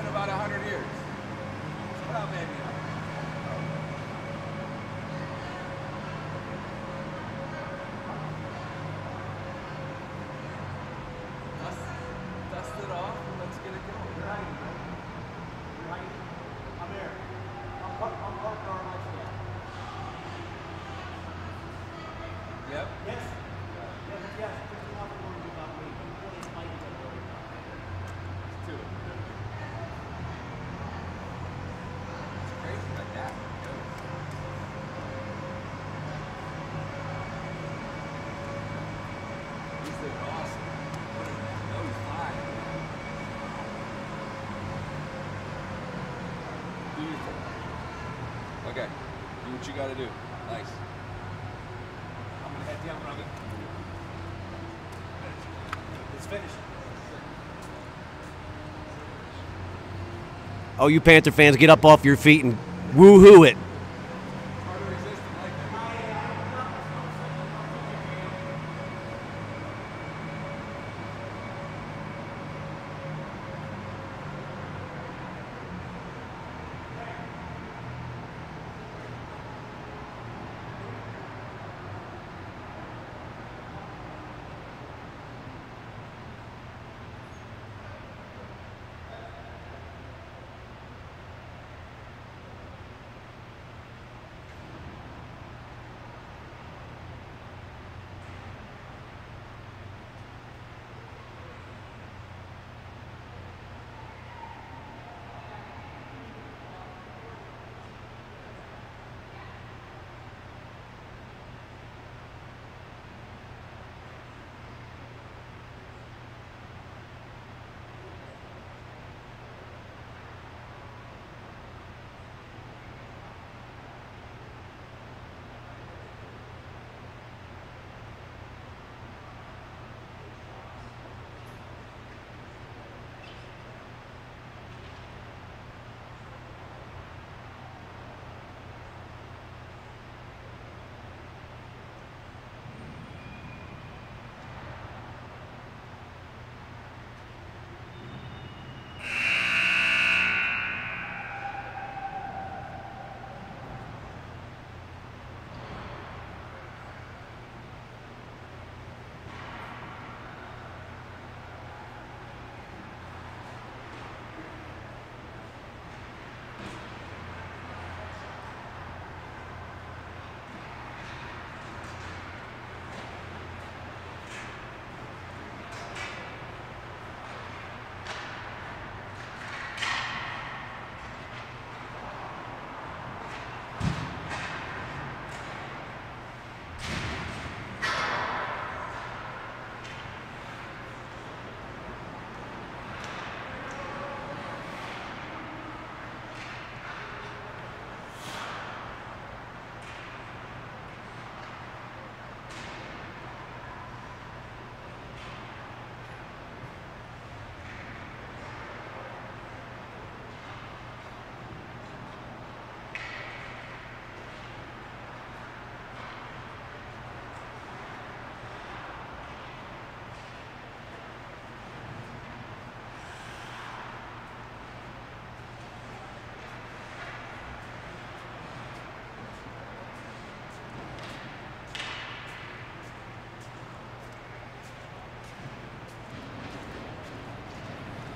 About 100 years. What up, baby? Dust it off and let's get it going. I'm here. I'm parked our lights again. Yep. Yes. Yes. Just not worried about me. It's my Let's do it. Crazy like that. He's doing awesome. No, he's fine. Beautiful. Okay, do what you gotta do. Nice. I'm gonna head down, brother. Let's finish. Oh, you Panther fans, get up off your feet and woo-hoo it.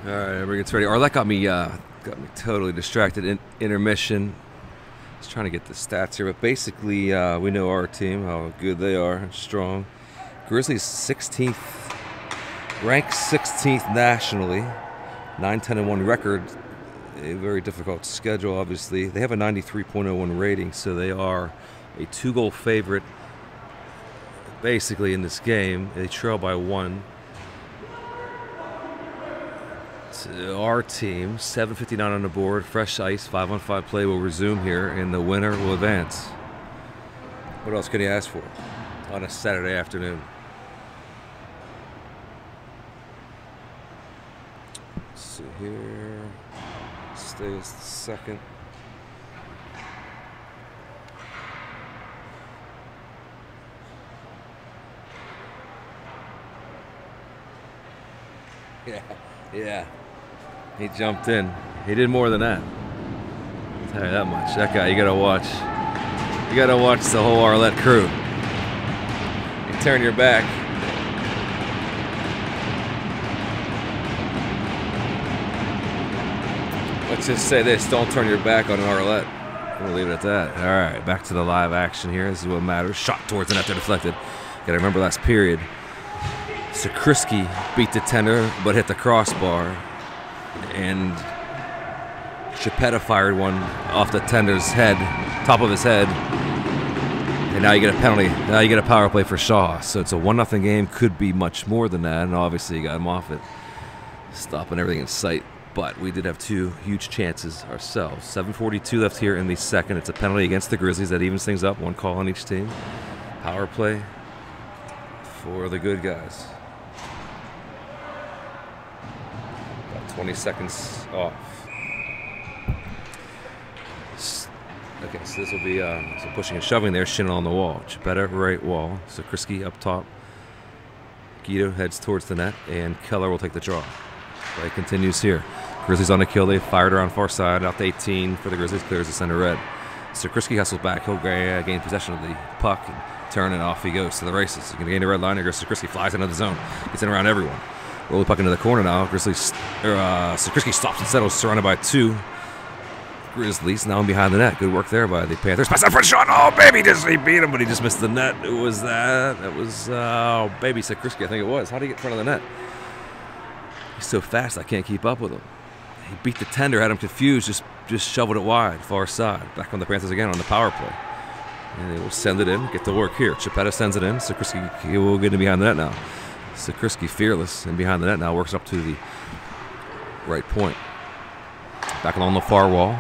All right, everybody gets ready. Arlette got me totally distracted in intermission. Just trying to get the stats here, but basically we know our team, how good they are, strong. Grizzlies 16th, ranked 16th nationally, 9-10-1 record. A very difficult schedule, obviously. They have a 93.01 rating, so they are a 2-goal favorite basically in this game. They trail by 1. To our team, 7:59 on the board, fresh ice, 5-on-5 play will resume here, and the winner will advance. What else can you ask for on a Saturday afternoon? Let's see here. Stay as the second. Yeah. He jumped in. He did more than that. I'll tell you that much. That guy, you gotta watch. You gotta watch the whole Arlette crew. You turn your back. Let's just say this, don't turn your back on an Arlette. We'll leave it at that. All right, back to the live action here. This is what matters. Shot towards the net, they're deflected. Gotta remember last period. Sakrisky beat the tender, but hit the crossbar. And Chipetta fired one off the tender's head, top of his head. And now you get a penalty. Now you get a power play for Shaw. So it's a 1-0 game. Could be much more than that. And obviously you got Moffitt stopping everything in sight. But we did have 2 huge chances ourselves. 7:42 left here in the second. It's a penalty against the Grizzlies. That evens things up. 1 call on each team. Power play for the good guys. 20 seconds off. Okay, so this will be some pushing and shoving there. Shin on the wall. Chipetta right wall. Sakrisky up top. Guido heads towards the net, and Keller will take the draw. Play continues here. Grizzlies on the kill. They fired around far side. Out to 18 for the Grizzlies. Clears the center red. Sakrisky hustles back. He'll gain possession of the puck and turn, and off he goes to the races. He's going to gain the red line. Here goes Sakrisky. Flies into the zone. Gets in around everyone. Roll the puck into the corner now. Sakrisky stops and settles, surrounded by 2 Grizzlies. Now behind the net. Good work there by the Panthers. Pass out for a shot. Oh, baby, he beat him, but he just missed the net. Who was that? That was, oh, baby Sakrisky, I think it was. How did he get in front of the net? He's so fast, I can't keep up with him. He beat the tender, had him confused, just shoveled it wide, far side. Back on the Panthers again on the power play. And they will send it in, get to work here. Chipetta sends it in. Sakrisky, he will get in behind the net now. Sakrisky fearless and behind the net now, works up to the right point. Back along the far wall.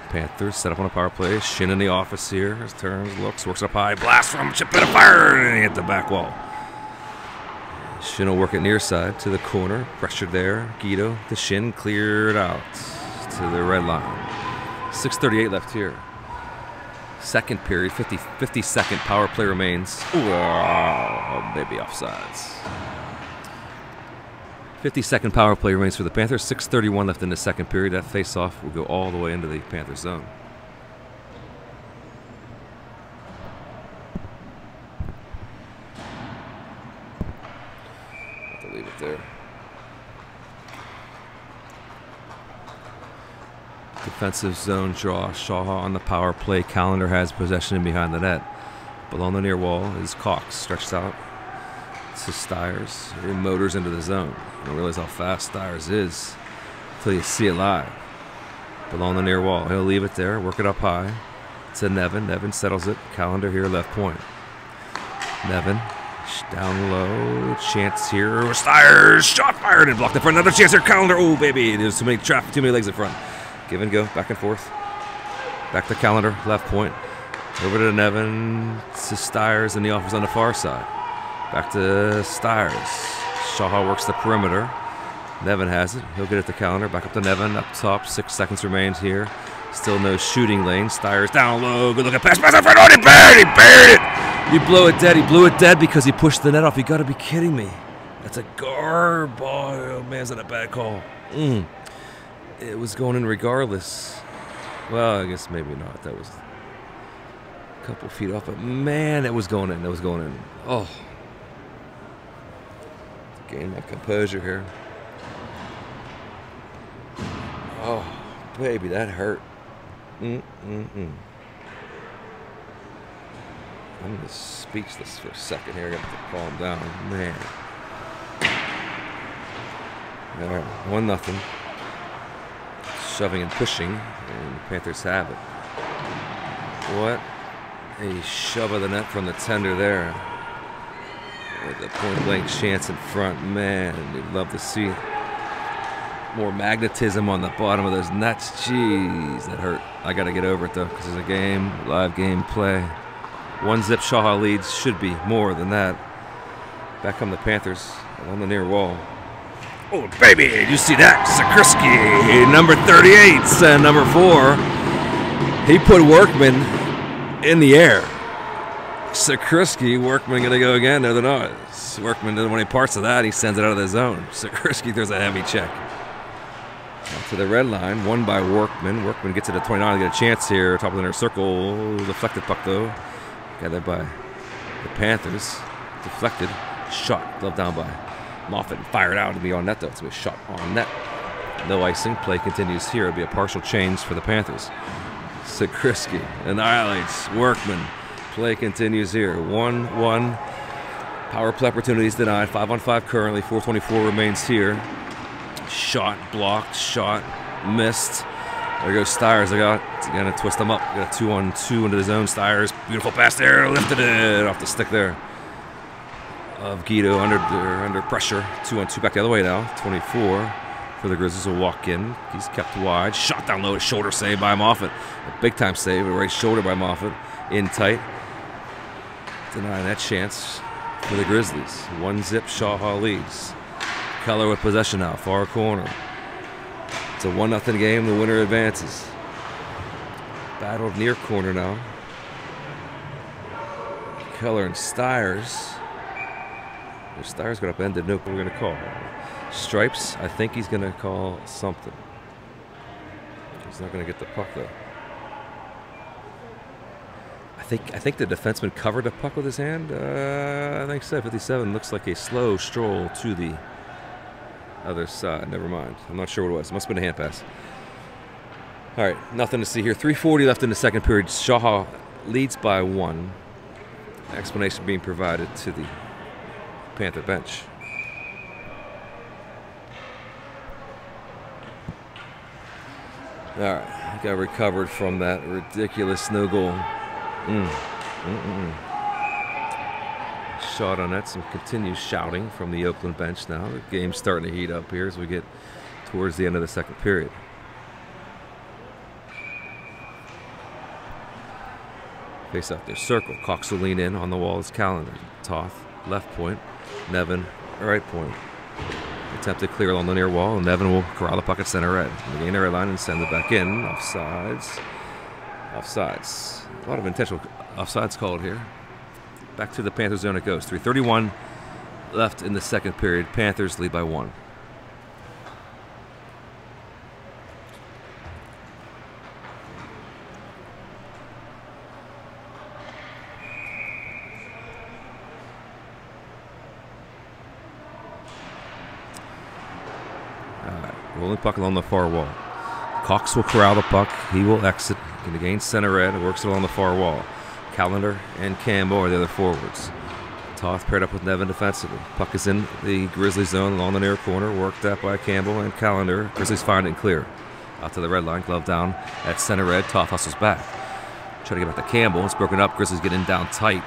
Panthers set up on a power play. Shin in the office here. His turns, looks, works up high. Blast from Chipetta, fire! And he hit the back wall. Shin will work it near side to the corner. Pressure there. Guido to Shin, cleared out to the red line. 6:38 left here. Second period, 50-second power play remains. Oh, baby, offsides. 50-second power play remains for the Panthers. 6:31 left in the second period. That face-off will go all the way into the Panthers zone. Have to leave it there. Defensive zone draw. Shaha on the power play. Callender has possession behind the net. Below the near wall is Cox, stretched out to Stiers. He motors into the zone. You don't realize how fast Stiers is until you see it live. Below the near wall. He'll leave it there, work it up high. To Nevin. Nevin settles it. Callender here, left point. Nevin down low. Chance here. Stiers. Shot fired and blocked in front. Another chance here. Callender. Oh, baby. There's too many legs in front. Give and go, back and forth. Back to Callender, left point. Over to Nevin, to Stiers in the office on the far side. Back to Stiers. Shaha works the perimeter. Nevin has it. He'll get it to Callender. Back up to Nevin, up top. 6 seconds remains here. Still no shooting lane. Stiers down low. Good looking pass. Pass in front. Oh, he buried it. You blow it dead. He blew it dead because he pushed the net off. You got to be kidding me. That's a garb. Oh, man, is that a bad call? It was going in regardless. Well, I guess maybe not. That was a couple feet off, but man, it was going in. It was going in. Oh. Gain my composure here. baby, that hurt. I'm just speechless for a second here. I got to calm down, man. All right, 1-0. Shoving and pushing, and the Panthers have it. What a shove of the net from the tender there. With a point-blank chance in front. Man, you'd love to see more magnetism on the bottom of those nets. Jeez, that hurt. I got to get over it, though, because it's a game, live game play. 1-zip Shaha leads. Should be more than that. Back come the Panthers on the near wall. Oh, baby, did you see that? Sakrisky, number 38, and number 4. He put Workman in the air. Sakrisky, Workman going to go again. No, they're not. Workman doesn't want any parts of that. He sends it out of the zone. Sakrisky throws a heavy check. Out to the red line, won by Workman. Workman gets it at 29 to get a chance here. Top of the inner circle. Deflected puck, though. Gathered by the Panthers. Deflected. Shot. Glove down by Moffitt. Fired out to be on net, though. It's going to be a shot on net. No icing. Play continues here. It'll be a partial change for the Panthers. Sakrisky annihilates Workman. Play continues here. 1-1. Power play opportunities denied. 5-on-5 currently. 4:24 remains here. Shot blocked. Shot missed. There goes Stiers. They got going to twist them up. Got a 2-on-2 into the zone. Stiers. Beautiful pass there. Lifted it off the stick there of Guido under pressure. 2-on-2 back the other way now. 24 for the Grizzlies will walk in. He's kept wide. Shot down low. Shoulder save by Moffitt. A big time save. A right shoulder by Moffitt. In tight. Denying that chance for the Grizzlies. 1-zip Shaha leads. Keller with possession now. Far corner. It's a 1-0 game. The winner advances. Battle near corner now. Keller and Stiers. Stiers got upended. Nope, we're going to call. Stripes, I think he's going to call something. He's not going to get the puck, though. I think the defenseman covered the puck with his hand. I think so. 57 looks like a slow stroll to the other side. Never mind. I'm not sure what it was. It must have been a hand pass. All right, nothing to see here. 3:40 left in the second period. Shaha leads by 1. Explanation being provided to the Panther bench. All right, got recovered from that ridiculous no goal. Shot on net. Some continued shouting from the Oakland bench now. The game's starting to heat up here as we get towards the end of the second period. Face out their circle. Cox will lean in on the wall is Calendar. Toth, left point. Nevin, right point. Attempted clear along the near wall, and Nevin will corral the puck at center red. They gain the red line and send it back in. Offsides. Offsides. A lot of intentional offsides called here. Back to the Panthers zone it goes. 3:31 left in the second period. Panthers lead by 1. Rolling puck along the far wall. Cox will corral the puck. He will exit. Going to gain center red. Works it along the far wall. Calendar and Campbell are the other forwards. Toth paired up with Nevin defensively. Puck is in the Grizzlies zone along the near corner. Worked at by Campbell and Calendar. Grizzlies find it clear. Out to the red line. Glove down at center red. Toth hustles back. Trying to get back to Campbell. It's broken up. Grizzlies getting down tight.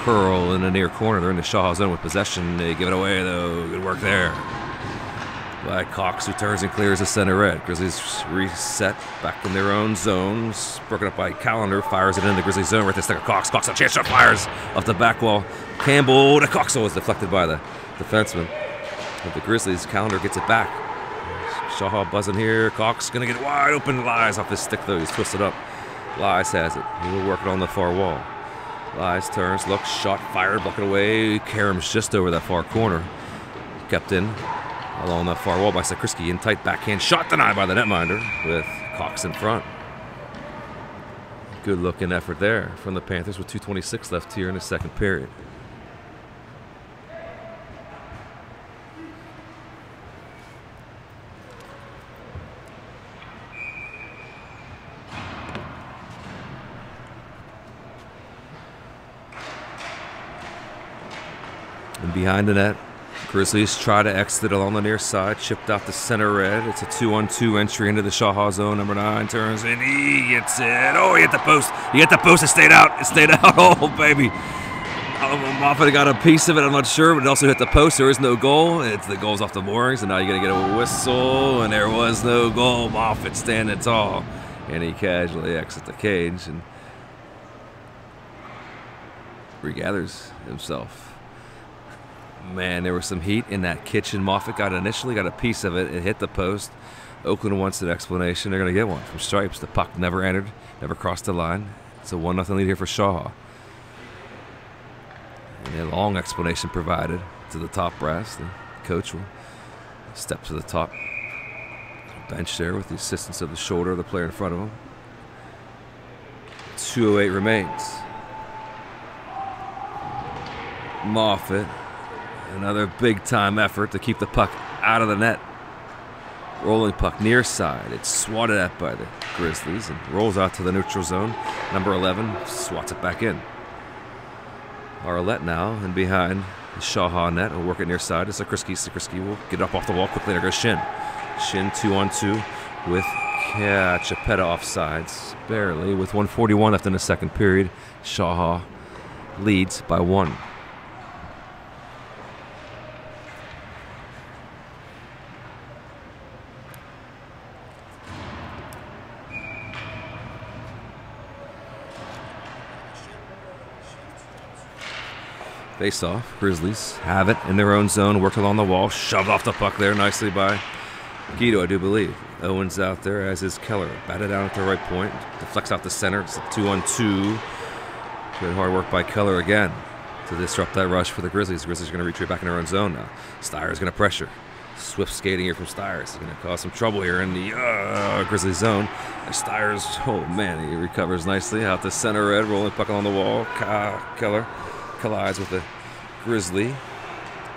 Curl in the near corner. They're in the Shaha zone with possession. They give it away, though. Good work there by Cox, who turns and clears the center red. Grizzlies reset back in their own zones. Broken up by Calendar, fires it in the Grizzlies zone right to stick of Cox. Cox a chance shot, fires off the back wall. Campbell to Cox was deflected by the defenseman. But the Grizzlies, Calendar gets it back. Shaha buzzing here. Cox gonna get wide open. Lies off his stick though. He's twisted up. Lies has it. He will work it on the far wall. Lies turns, looks, shot, fired, bucket away. Karam's just over that far corner. Kept in. Along the far wall by Sakrisky, in tight backhand shot denied by the netminder with Cox in front. Good looking effort there from the Panthers with 2:26 left here in the second period. And behind the net, Grizzlies try to exit along the near side, chipped out the center red. It's a 2-on-2 entry into the Shaha zone. Number 9 turns and he gets it. Oh, he hit the post. He hit the post. It stayed out. It stayed out. Oh, baby. Moffitt got a piece of it. I'm not sure, but it also hit the post. There is no goal. The goal's off the moorings, and now you're going to get a whistle, and there was no goal. Moffitt standing tall, and he casually exits the cage and regathers himself. Man, there was some heat in that kitchen. Moffitt initially got a piece of it. It hit the post. Oakland wants an explanation. They're going to get one from Stripes. The puck never entered, never crossed the line. It's a 1-0 lead here for Shaha. And a long explanation provided to the top brass. The coach will step to the top bench there with the assistance of the shoulder of the player in front of him. 2:08 remains. Moffitt, another big-time effort to keep the puck out of the net. Rolling puck near side. It's swatted at by the Grizzlies and rolls out to the neutral zone. Number 11 swats it back in. Arlette now, and behind the Shaha net will work it near side. It's Sakrisky. Sakrisky will get up off the wall quickly. There goes Shin. Shin 2-on-2 with Chapetta offsides. Barely. With 1:41 left in the second period, Shaha leads by 1. Face off. Grizzlies have it in their own zone. Worked along the wall. Shoved off the puck there nicely by Guido, I do believe. Owens out there, as is Keller. Batted down at the right point. Deflects out the center. It's a 2-on-2. Good hard work by Keller again to disrupt that rush for the Grizzlies. The Grizzlies are going to retreat back in their own zone now. Steyer's going to pressure. Swift skating here from Steyer's. He's going to cause some trouble here in the Grizzlies zone. And Steyer's, oh man, he recovers nicely. Out the center red, rolling puck along the wall. Keller collides with the Grizzly.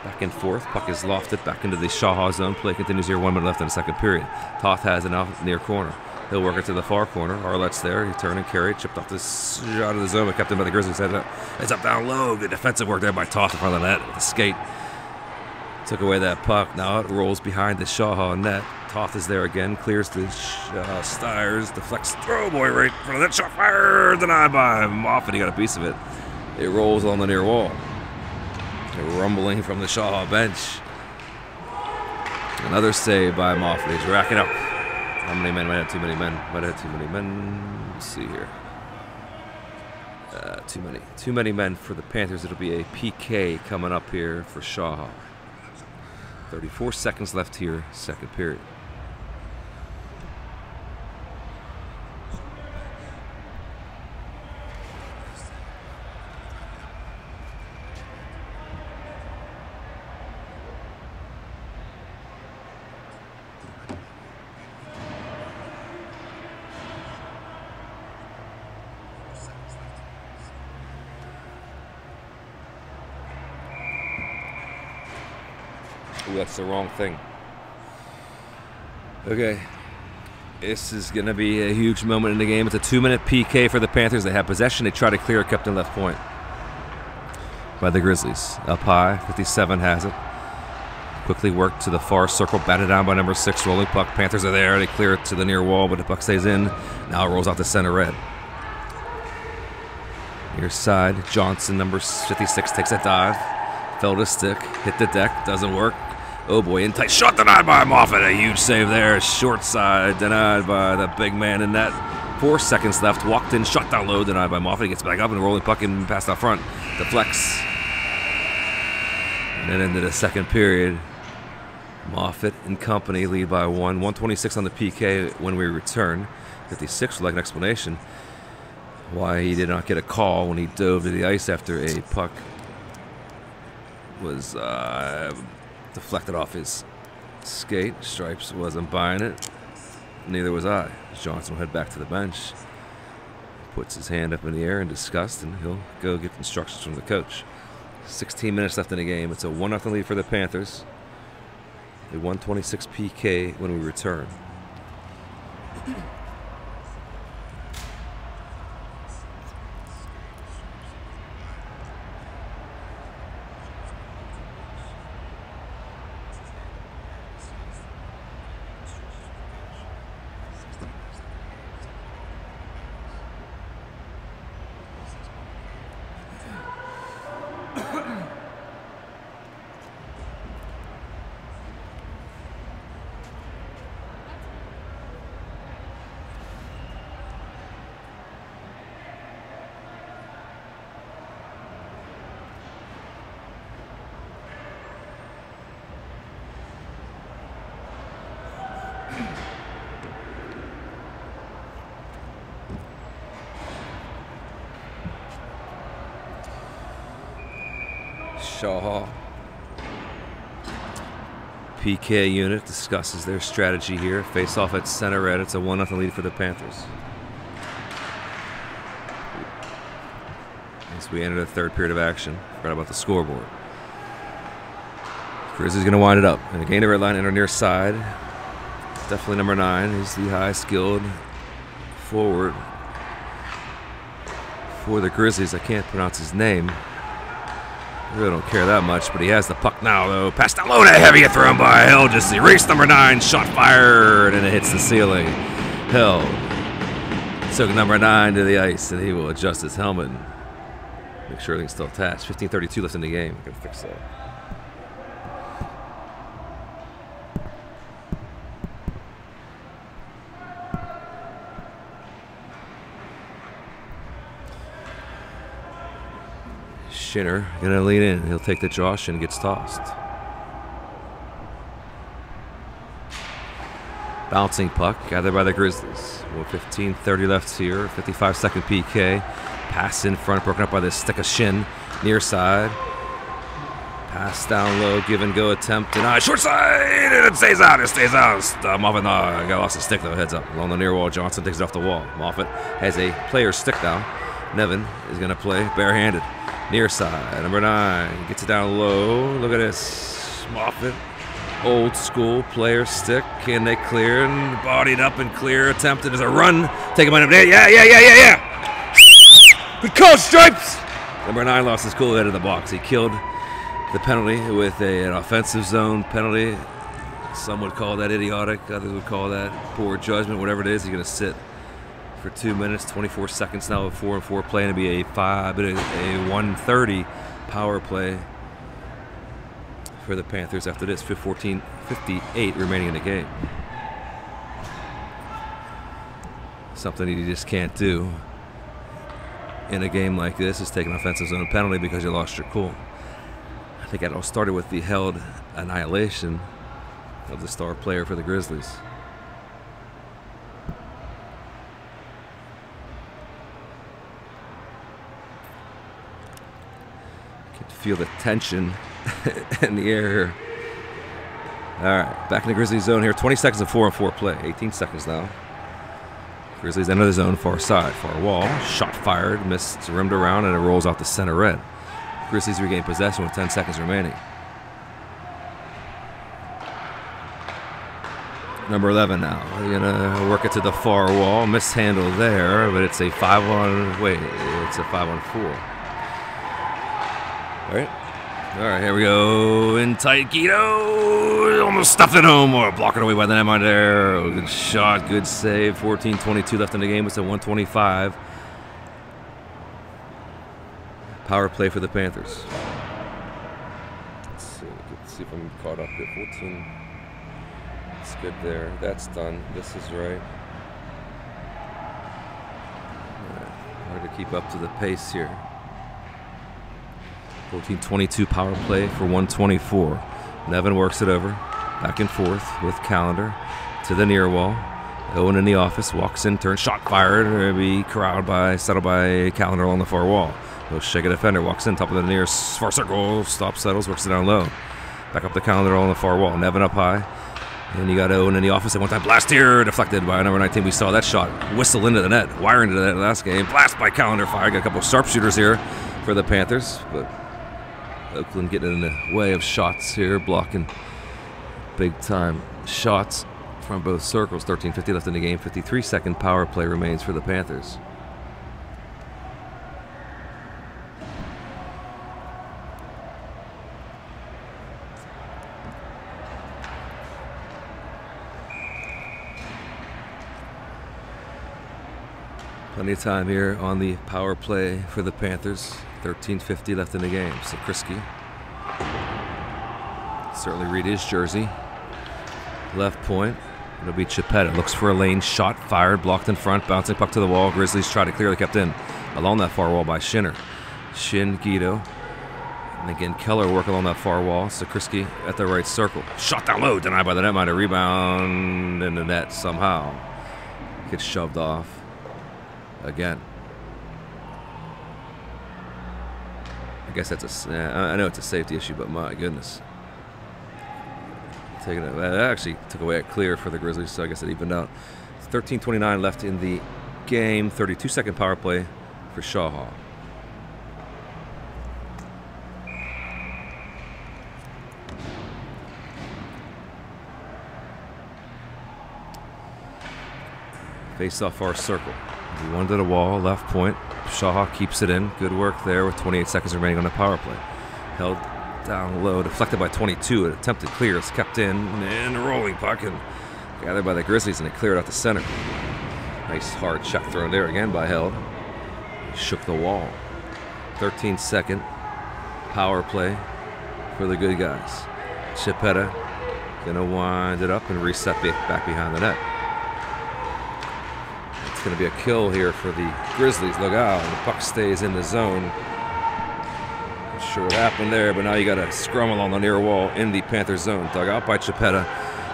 Back and forth. Puck is lofted back into the Shaha zone. Play continues here. 1 minute left in the second period. Toth has it now near corner. He'll work it to the far corner. Arlette's there. He turned and carried. Chipped off this shot of the zone, but kept him by the Grizzlies. It's up down low. Good defensive work there by Toth in front of the net with the skate. Took away that puck. Now it rolls behind the Shaha net. Toth is there again. Clears the Steyer's. Deflects. Throw boy right in front of that shot. Fire denied by Moffitt. He got a piece of it. It rolls along the near wall. A rumbling from the Shaha bench. Another save by Moffitt. He's racking up. How many men? Might have too many men. Might have too many men. Let's see here. Too many. Too many men for the Panthers. It'll be a PK coming up here for Shaha. 34 seconds left here, second period. Ooh, that's the wrong thing. Okay. This is going to be a huge moment in the game. It's a 2-minute PK for the Panthers. They have possession. They try to clear it, kept in left point by the Grizzlies. Up high, 57 has it. Quickly worked to the far circle, batted down by number 6, rolling puck. Panthers are there. They clear it to the near wall, but the puck stays in. Now it rolls out the center red. Near side, Johnson, number 56, takes a dive. Fell to stick, hit the deck, doesn't work. Oh boy, in tight shot denied by Moffitt. A huge save there. Short side denied by the big man in net. 4 seconds left. Walked in, shot down low, denied by Moffitt. He gets back up and rolling puck in past out front. Deflects. And then into the second period, Moffitt and company lead by 1. 1:26 on the PK when we return. 56 would like an explanation why he did not get a call when he dove to the ice after a puck was deflected off his skate. Stripes wasn't buying it. Neither was I. Johnson will head back to the bench. Puts his hand up in the air in disgust, and he'll go get instructions from the coach. 16 minutes left in the game. It's a 1-0 lead for the Panthers. A 1:26 PK when we return. Shaha. PK unit discusses their strategy here. Face off at center red. It's a 1-0 lead for the Panthers. As we enter the third period of action, forgot about the scoreboard. Grizzlies going to wind it up. And again, the red line, enter near side. Definitely number 9. He's the high skilled forward for the Grizzlies. I can't pronounce his name. I really don't care that much, but he has the puck now, though. Pass down low, heavy thrown by Hill. Just erased number 9. Shot fired, and it hits the ceiling. Hill took number 9 to the ice, and he will adjust his helmet and make sure everything's still attached. 15:32 left in the game. Gotta fix that. Shinner gonna lean in. He'll take the Josh and gets tossed. Bouncing puck gathered by the Grizzlies. 15:30 left here. 55-second PK. Pass in front, broken up by the stick of Shin. Near side. Pass down low, give and go attempt. Denied. Short side, and it stays out. It stays out. Moffitt got lost the stick though. Heads up along the near wall. Johnson takes it off the wall. Moffitt has a player's stick now. Nevin is gonna play barehanded. Near side, number 9 gets it down low. Look at this, Moffitt, old school player stick. Can they clear and bodied up and clear? Attempted as a run. Take him on him. Yeah. Good call, Stripes. Number 9 lost his cool head of the box. He killed the penalty with an offensive zone penalty. Some would call that idiotic. Others would call that poor judgment. Whatever it is, he's going to sit for 2 minutes, 24 seconds now with 4-on-4 play, and it'll be a 1:30 power play for the Panthers after this. 14:58 remaining in the game. Something you just can't do in a game like this is take an offensive zone penalty because you lost your cool. I think that all started with the held annihilation of the star player for the Grizzlies. Feel the tension in the air here. All right, back in the Grizzlies zone here. 20 seconds of 4-on-4 play. 18 seconds now. Grizzlies enter the zone, far side, far wall. Shot fired, missed, rimmed around, and it rolls out the center red. Grizzlies regain possession with 10 seconds remaining. Number 11 now. They're gonna work it to the far wall. Mishandle there, but it's a 5-on-4. All right, here we go. In tight, Guido. Almost stuffed it home or blocked it away by the netminder there. Good shot, good save. 14:22 left in the game. It's a 1:25 power play for the Panthers. Let's see if I'm caught up here. 14. It's good there. That's done. This is right. Hard to keep up to the pace here. 14:22 power play for 1:24. Nevin works it over, back and forth with Calendar to the near wall. Owen in the office, walks in, turns, shot fired. It'll be settled by Calendar along the far wall. He'll shake a defender, walks in, top of the near far circle, stops, settles, works it down low. Back up the Calendar along the far wall. Nevin up high. And you got Owen in the office at one time. Blast here, deflected by number 19. We saw that shot whistle into the net, wire into the net last game. Blast by Calendar, fire. Got a couple of sharpshooters here for the Panthers, but Oakland getting in the way of shots here, blocking big-time shots from both circles. 13:50 left in the game. 53-second power play remains for the Panthers. Plenty of time here on the power play for the Panthers. 13:50 left in the game. Sakrisky certainly read his jersey. Left point. It'll be Chipetta. Looks for a lane. Shot fired. Blocked in front. Bouncing puck to the wall. Grizzlies try to clearly kept in along that far wall by Shinner. Shin, Guido. And again, Keller work along that far wall. Sakrisky at the right circle. Shot down low. Denied by the netminder. Rebound in the net somehow. Gets shoved off again. I guess that's I know it's a safety issue, but my goodness. Taking it, that actually took away a clear for the Grizzlies, so I guess it evened out. 13:29 left in the game. 32-second power play for Shaha. Face off our circle. He one to the wall, left point. Shaha keeps it in. Good work there with 28 seconds remaining on the power play. Held down low, deflected by 22. An attempted clear. It's kept in, and a rolling puck, and gathered by the Grizzlies, and it cleared out the center. Nice hard check thrown there again by Held. He shook the wall. 13-second power play for the good guys. Chipetta gonna wind it up and reset back behind the net. It's gonna be a kill here for the Grizzlies. Look out, the puck stays in the zone. Not sure what happened there, but now you got a scrum along the near wall in the Panther zone. Dug out by Chipetta.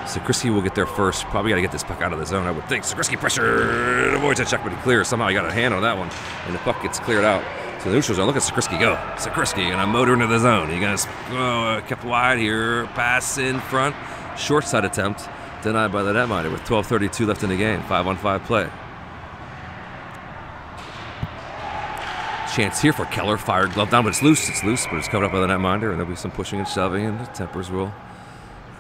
Sakrisky will get there first. Probably got to get this puck out of the zone, I would think. Sakrisky pressure, avoids a check, but he clears. Somehow he got a hand on that one, and the puck gets cleared out to the neutral zone. Look at Sakrisky go. Sakrisky gonna motor into the zone. He gonna kept wide here. Pass in front. Short side attempt denied by the netminder with 12:32 left in the game. 5-on-5 play. Chance here for Keller. Fired glove down, but it's loose. It's loose, but it's covered up by the netminder, and there'll be some pushing and shoving, and the tempers will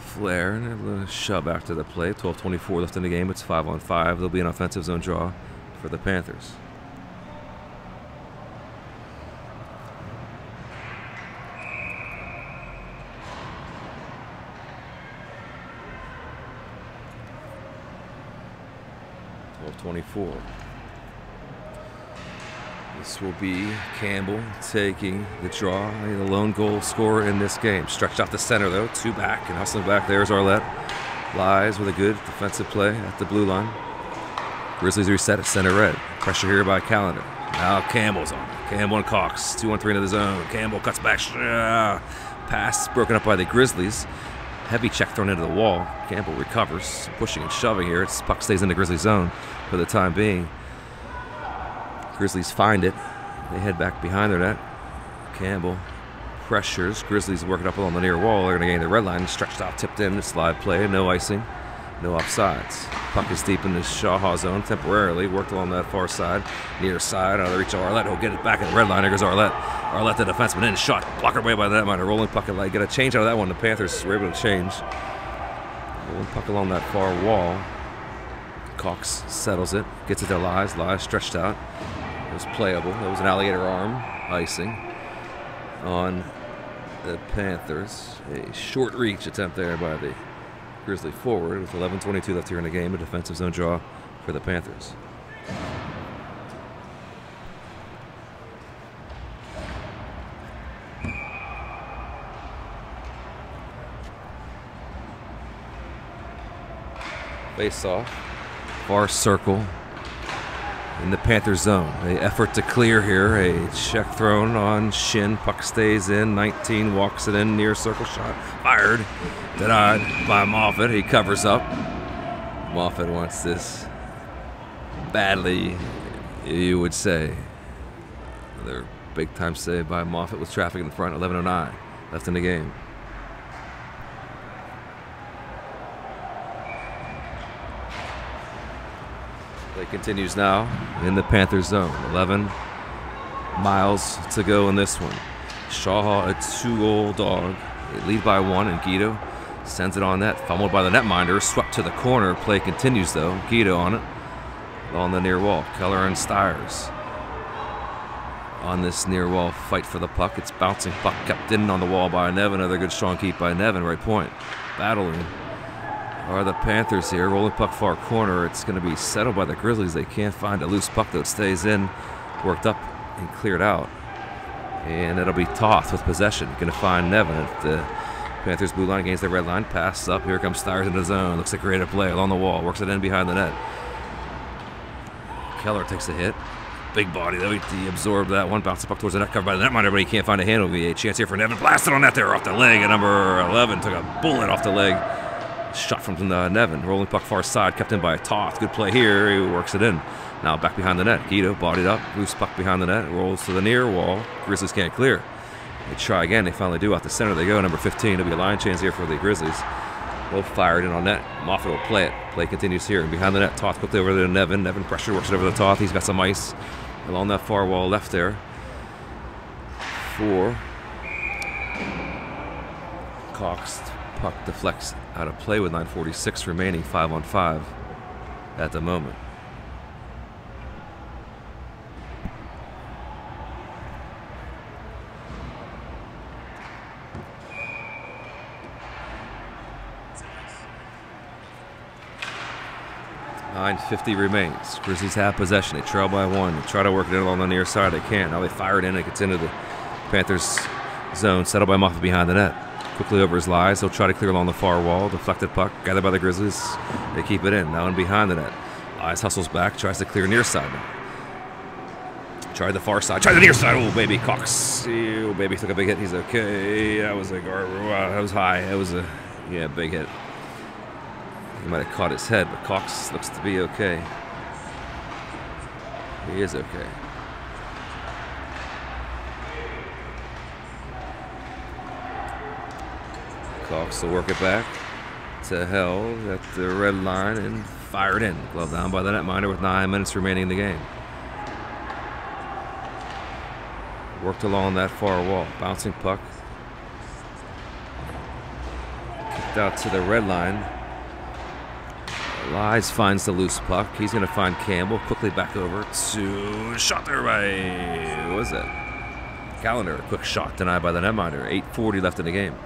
flare, and a little shove after the play. 12:24 left in the game. It's 5-on-5. There'll be an offensive zone draw for the Panthers. .24. This will be Campbell taking the draw, the lone goal scorer in this game. Stretched out the center, though. Two back and hustling back. There's Arlette. Lies with a good defensive play at the blue line. Grizzlies reset at center red. Pressure here by Callender. Now Campbell's on. Campbell and Cox. 2-on-3 into the zone. Campbell cuts back. Pass broken up by the Grizzlies. Heavy check thrown into the wall. Campbell recovers. Pushing and shoving here. Its puck stays in the Grizzlies zone for the time being. Grizzlies find it. They head back behind their net. Campbell pressures. Grizzlies working up along the near wall. They're going to gain the red line. Stretched out, tipped in. It's live play. No icing. No offsides. Puck is deep in the Shaha zone temporarily. Worked along that far side. Near side. Out of the reach of Arlette. He'll get it back at the red line. There goes Arlette. Arlette, the defenseman, in. Shot. Blocked away by the netminder. Rolling puck and light. Get a change out of that one. The Panthers were able to change. Rolling puck along that far wall. Cox settles it. Gets it to Lies. Lies stretched out. It was playable. It was an alligator arm icing on the Panthers. A short reach attempt there by the Grizzly forward with 11:22 left here in the game. A defensive zone draw for the Panthers. Face off. Far circle. In the Panthers zone. An effort to clear here. A check thrown on Shin. Puck stays in. 19 walks it in. Near circle shot. Fired. Denied by Moffitt. He covers up. Moffitt wants this badly, you would say. Another big time save by Moffitt with traffic in the front. 11:09 left in the game. Play continues now in the Panthers zone. 11 miles to go in this one. Shaha, a 2-goal dog. They lead by 1, and Guido sends it on net. Fumbled by the netminder. Swept to the corner. Play continues, though. Guido on it. On the near wall. Keller and Stiers on this near wall fight for the puck. It's bouncing puck kept in on the wall by Nevin. Another good strong keep by Nevin. Right point. Battling are the Panthers here. Rolling puck far corner. It's going to be settled by the Grizzlies. They can't find a loose puck, though. It stays in. Worked up and cleared out. And it'll be Toth with possession. Going to find Nevin at the Panthers blue line against the red line. Pass up. Here comes Stiers into the zone. Looks like a great play along the wall. Works it in behind the net. Keller takes a hit. Big body, though. He absorbed that one. Bounced the puck towards the net, covered by the netminder, but he can't find a handle. A chance here for Nevin. Blasted on that there off the leg. And number 11 took a bullet off the leg. Shot from Nevin. Rolling puck far side. Kept in by Toth. Good play here. He works it in. Now back behind the net. Guido bodied up. Loose puck behind the net. Rolls to the near wall. Grizzlies can't clear. They try again. They finally do. Off the center they go. Number 15. It'll be a line change here for the Grizzlies. They'll fire it in on net. Moffitt will play it. Play continues here. And behind the net, Toth quickly over to Nevin. Nevin pressure works it over the Toth. He's got some ice along that far wall left there. 4. Cox. Puck deflects out of play with 9:46 remaining. 5-on-5 at the moment. .50 remains. Grizzlies have possession. They trail by 1. They try to work it in along the near side. They can't. Now they fire it in. It gets into the Panthers' zone. Settled by Moffitt behind the net. Quickly over his lies. They'll try to clear along the far wall. Deflected puck. Gathered by the Grizzlies. They keep it in. Now in behind the net. Eyes hustles back. Tries to clear near side now. Tried the far side. Tried the near side. Oh, baby. Cox. Oh, baby. Took a big hit. He's okay. That was a that was high. That was a big hit. He might have caught his head, but Cox looks to be okay. He is okay. Cox will work it back to Hell at the red line and fire it in. Glove down by the netminder with 9 minutes remaining in the game. Worked along that far wall. Bouncing puck. Kicked out to the red line. Lies finds the loose puck. He's going to find Campbell. Quickly back over to shot there by, what was that? Calendar. A quick shot denied by the netminder. 8:40 left in the game.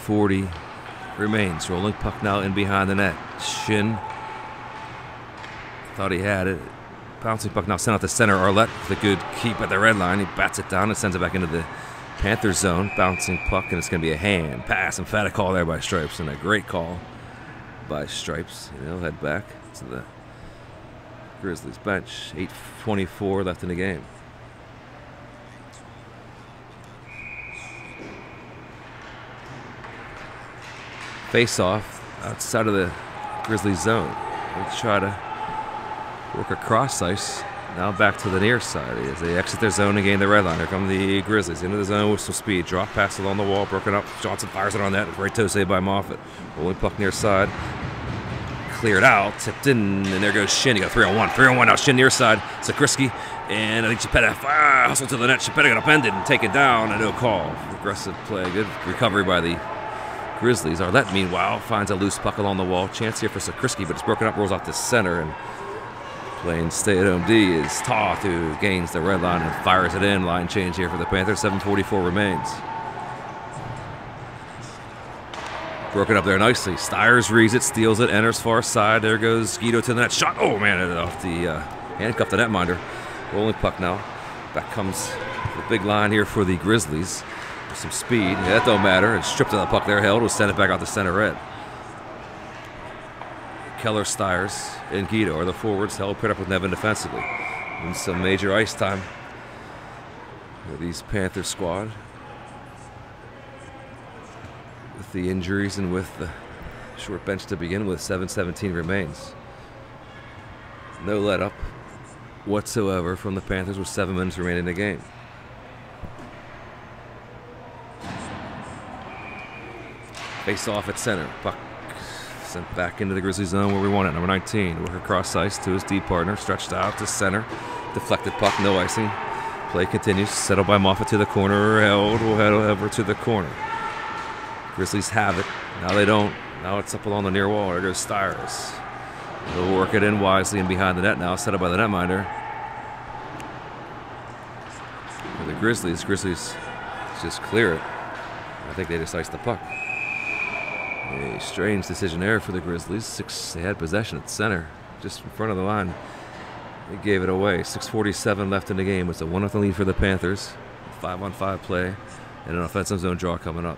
.40 remains. Rolling puck now in behind the net. Shin thought he had it. Bouncing puck now sent out to center. Arlette with a good keep at the red line. He bats it down and sends it back into the Panthers zone. Bouncing puck, and it's going to be a hand pass. Emphatic call there by Stripes, and a great call by Stripes. And he'll head back to the Grizzlies bench. 8:24 left in the game. Face off outside of the Grizzlies zone. They try to work across ice. Now back to the near side as they exit their zone and gain the red line. Here come the Grizzlies into the zone with some speed. Drop pass along the wall, broken up. Johnson fires it on that. Great toe save by Moffitt. Rolling puck near side. Cleared out, tipped in, and there goes Shin. You got 3-on-1. 3-on-1 now. Shin near side. Sakrisky, and I think Chipetta hustle to the net. Chipetta got upended and taken down, and no call. Aggressive play. Good recovery by the Grizzlies. Arlette, meanwhile, finds a loose puck along the wall. Chance here for Sakrisky, but it's broken up, rolls off the center, and playing stay-at-home D is Toth, who gains the red line and fires it in. Line change here for the Panthers. 7:44 remains. Broken up there nicely. Stiers reads it, steals it, enters far side. There goes Guido to the net. Shot. Oh, man, it off the handcuff the netminder. Rolling puck now. Back comes the big line here for the Grizzlies. Some speed. Yeah, that don't matter. It's stripped of the puck there. Held. Will send it back out to center red. Keller, Stiers, and Guido are the forwards. Held paired up with Nevin defensively. And some major ice time for these Panther squad. With the injuries and with the short bench to begin with, 7:17 remains. No let up whatsoever from the Panthers with 7 minutes remaining in the game. Face off at center. Puck sent back into the Grizzlies zone where we want it. Number 19, work across ice to his D partner. Stretched out to center. Deflected puck, no icing. Play continues. Settled by Moffitt to the corner. Held. Will head over to the corner. Grizzlies have it. Now they don't. Now it's up along the near wall. There goes Stiers. They'll work it in wisely and behind the net now. Settled by the netminder. For the Grizzlies just clear it. I think they just iced the puck. A strange decision there for the Grizzlies. They had possession at center, just in front of the line. They gave it away. 6:47 left in the game. It's a 1-0 lead for the Panthers. 5-on-5 play and an offensive zone draw coming up.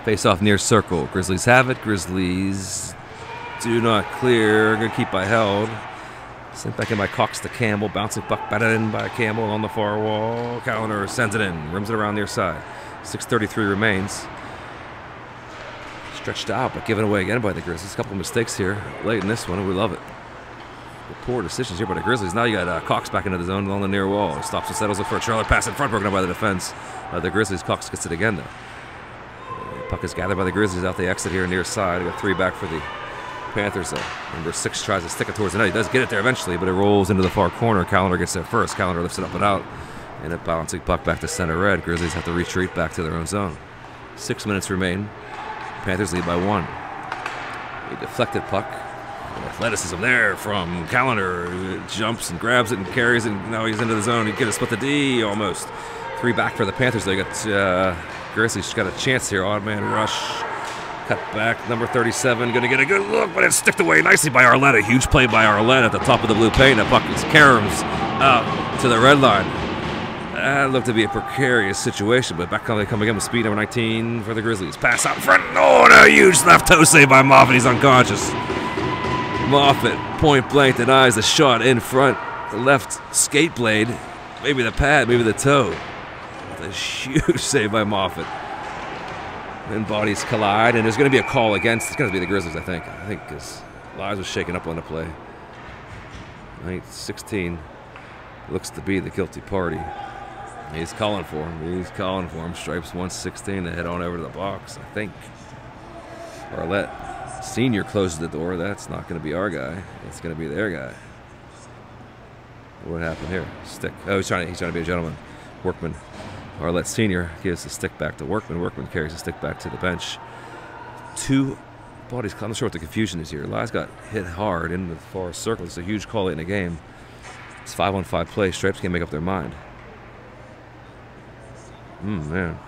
Face off near circle. Grizzlies have it. Grizzlies do not clear. Going to keep by Held. Sent back in by Cox to Campbell. Bouncing puck batted in by Campbell on the far wall. Callender sends it in. Rims it around near side. 6:33 remains. Stretched out, but given away again by the Grizzlies. A couple of mistakes here late in this one, and we love it. Poor decisions here by the Grizzlies. Now you got Cox back into the zone along the near wall. He stops and settles it for a trailer pass in front, broken up by the defense. The Grizzlies. Cox gets it again, though. Puck is gathered by the Grizzlies out the exit here near side. We got 3 back for the Panthers, though. Number 6 tries to stick it towards the net. He does get it there eventually, but it rolls into the far corner. Callender gets there first. Callender lifts it up and out. And a bouncing puck back to center red. Grizzlies have to retreat back to their own zone. 6 minutes remain. Panthers lead by 1. A deflected puck. Athleticism there from Callender, who jumps and grabs it and carries it, and now he's into the zone. He gets split the D almost. 3 back for the Panthers. They got Grizzlies got a chance here. Odd man rush. Cut back. Number 37 going to get a good look, but it's sticked away nicely by Arlette. A huge play by Arlette at the top of the blue paint. The puck is caroms out to the red line. That looked to be a precarious situation, but back they come again with speed. Number 19 for the Grizzlies. Pass out in front. Oh, and a huge left toe save by Moffett. He's unconscious. Moffett, point blank, denies the shot in front. The left skate blade, maybe the pad, maybe the toe. A huge save by Moffett. Then bodies collide, and there's going to be a call against. It's going to be the Grizzlies, I think. Because Lives was shaken up on the play. 16 looks to be the guilty party. He's calling for him. He's calling for him. Stripes 116 to head on over to the box, I think. Arlette Senior closes the door. That's not going to be our guy. It's going to be their guy. What happened here? Stick. Oh, he's trying to be a gentleman. Workman. Arlette Senior gives the stick back to Workman. Workman carries the stick back to the bench. 2 bodies. I'm not sure what the confusion is here. Lies got hit hard in the far circle. It's a huge call late in the game. It's 5-on-5 play. Stripes can't make up their mind. Man.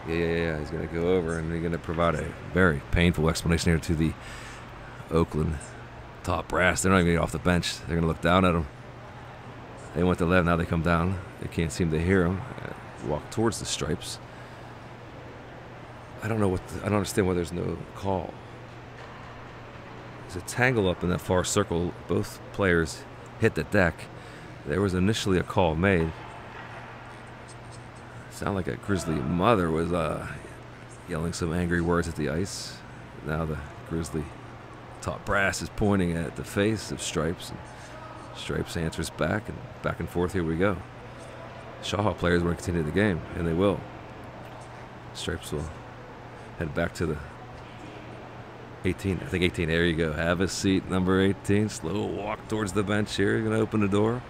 Yeah. He's going to go over, and they're going to provide a very painful explanation here to the Oakland top brass. They're not even going to get off the bench. They're going to look down at him. They went to left. Now they come down. They can't seem to hear him. Walk towards the Stripes. I don't know I don't understand why there's no call. There's a tangle up in that far circle. Both players hit the deck. There was initially a call made. Sound like a Grizzly mother was yelling some angry words at the ice. Now the Grizzly top brass is pointing at the face of Stripes, and Stripes answers back and forth. Here we go. Shaha players want to continue the game, and they will. Stripes will head back to the 18. I think 18. There you go. Have a seat, number 18. Slow walk towards the bench here. You're going to open the door.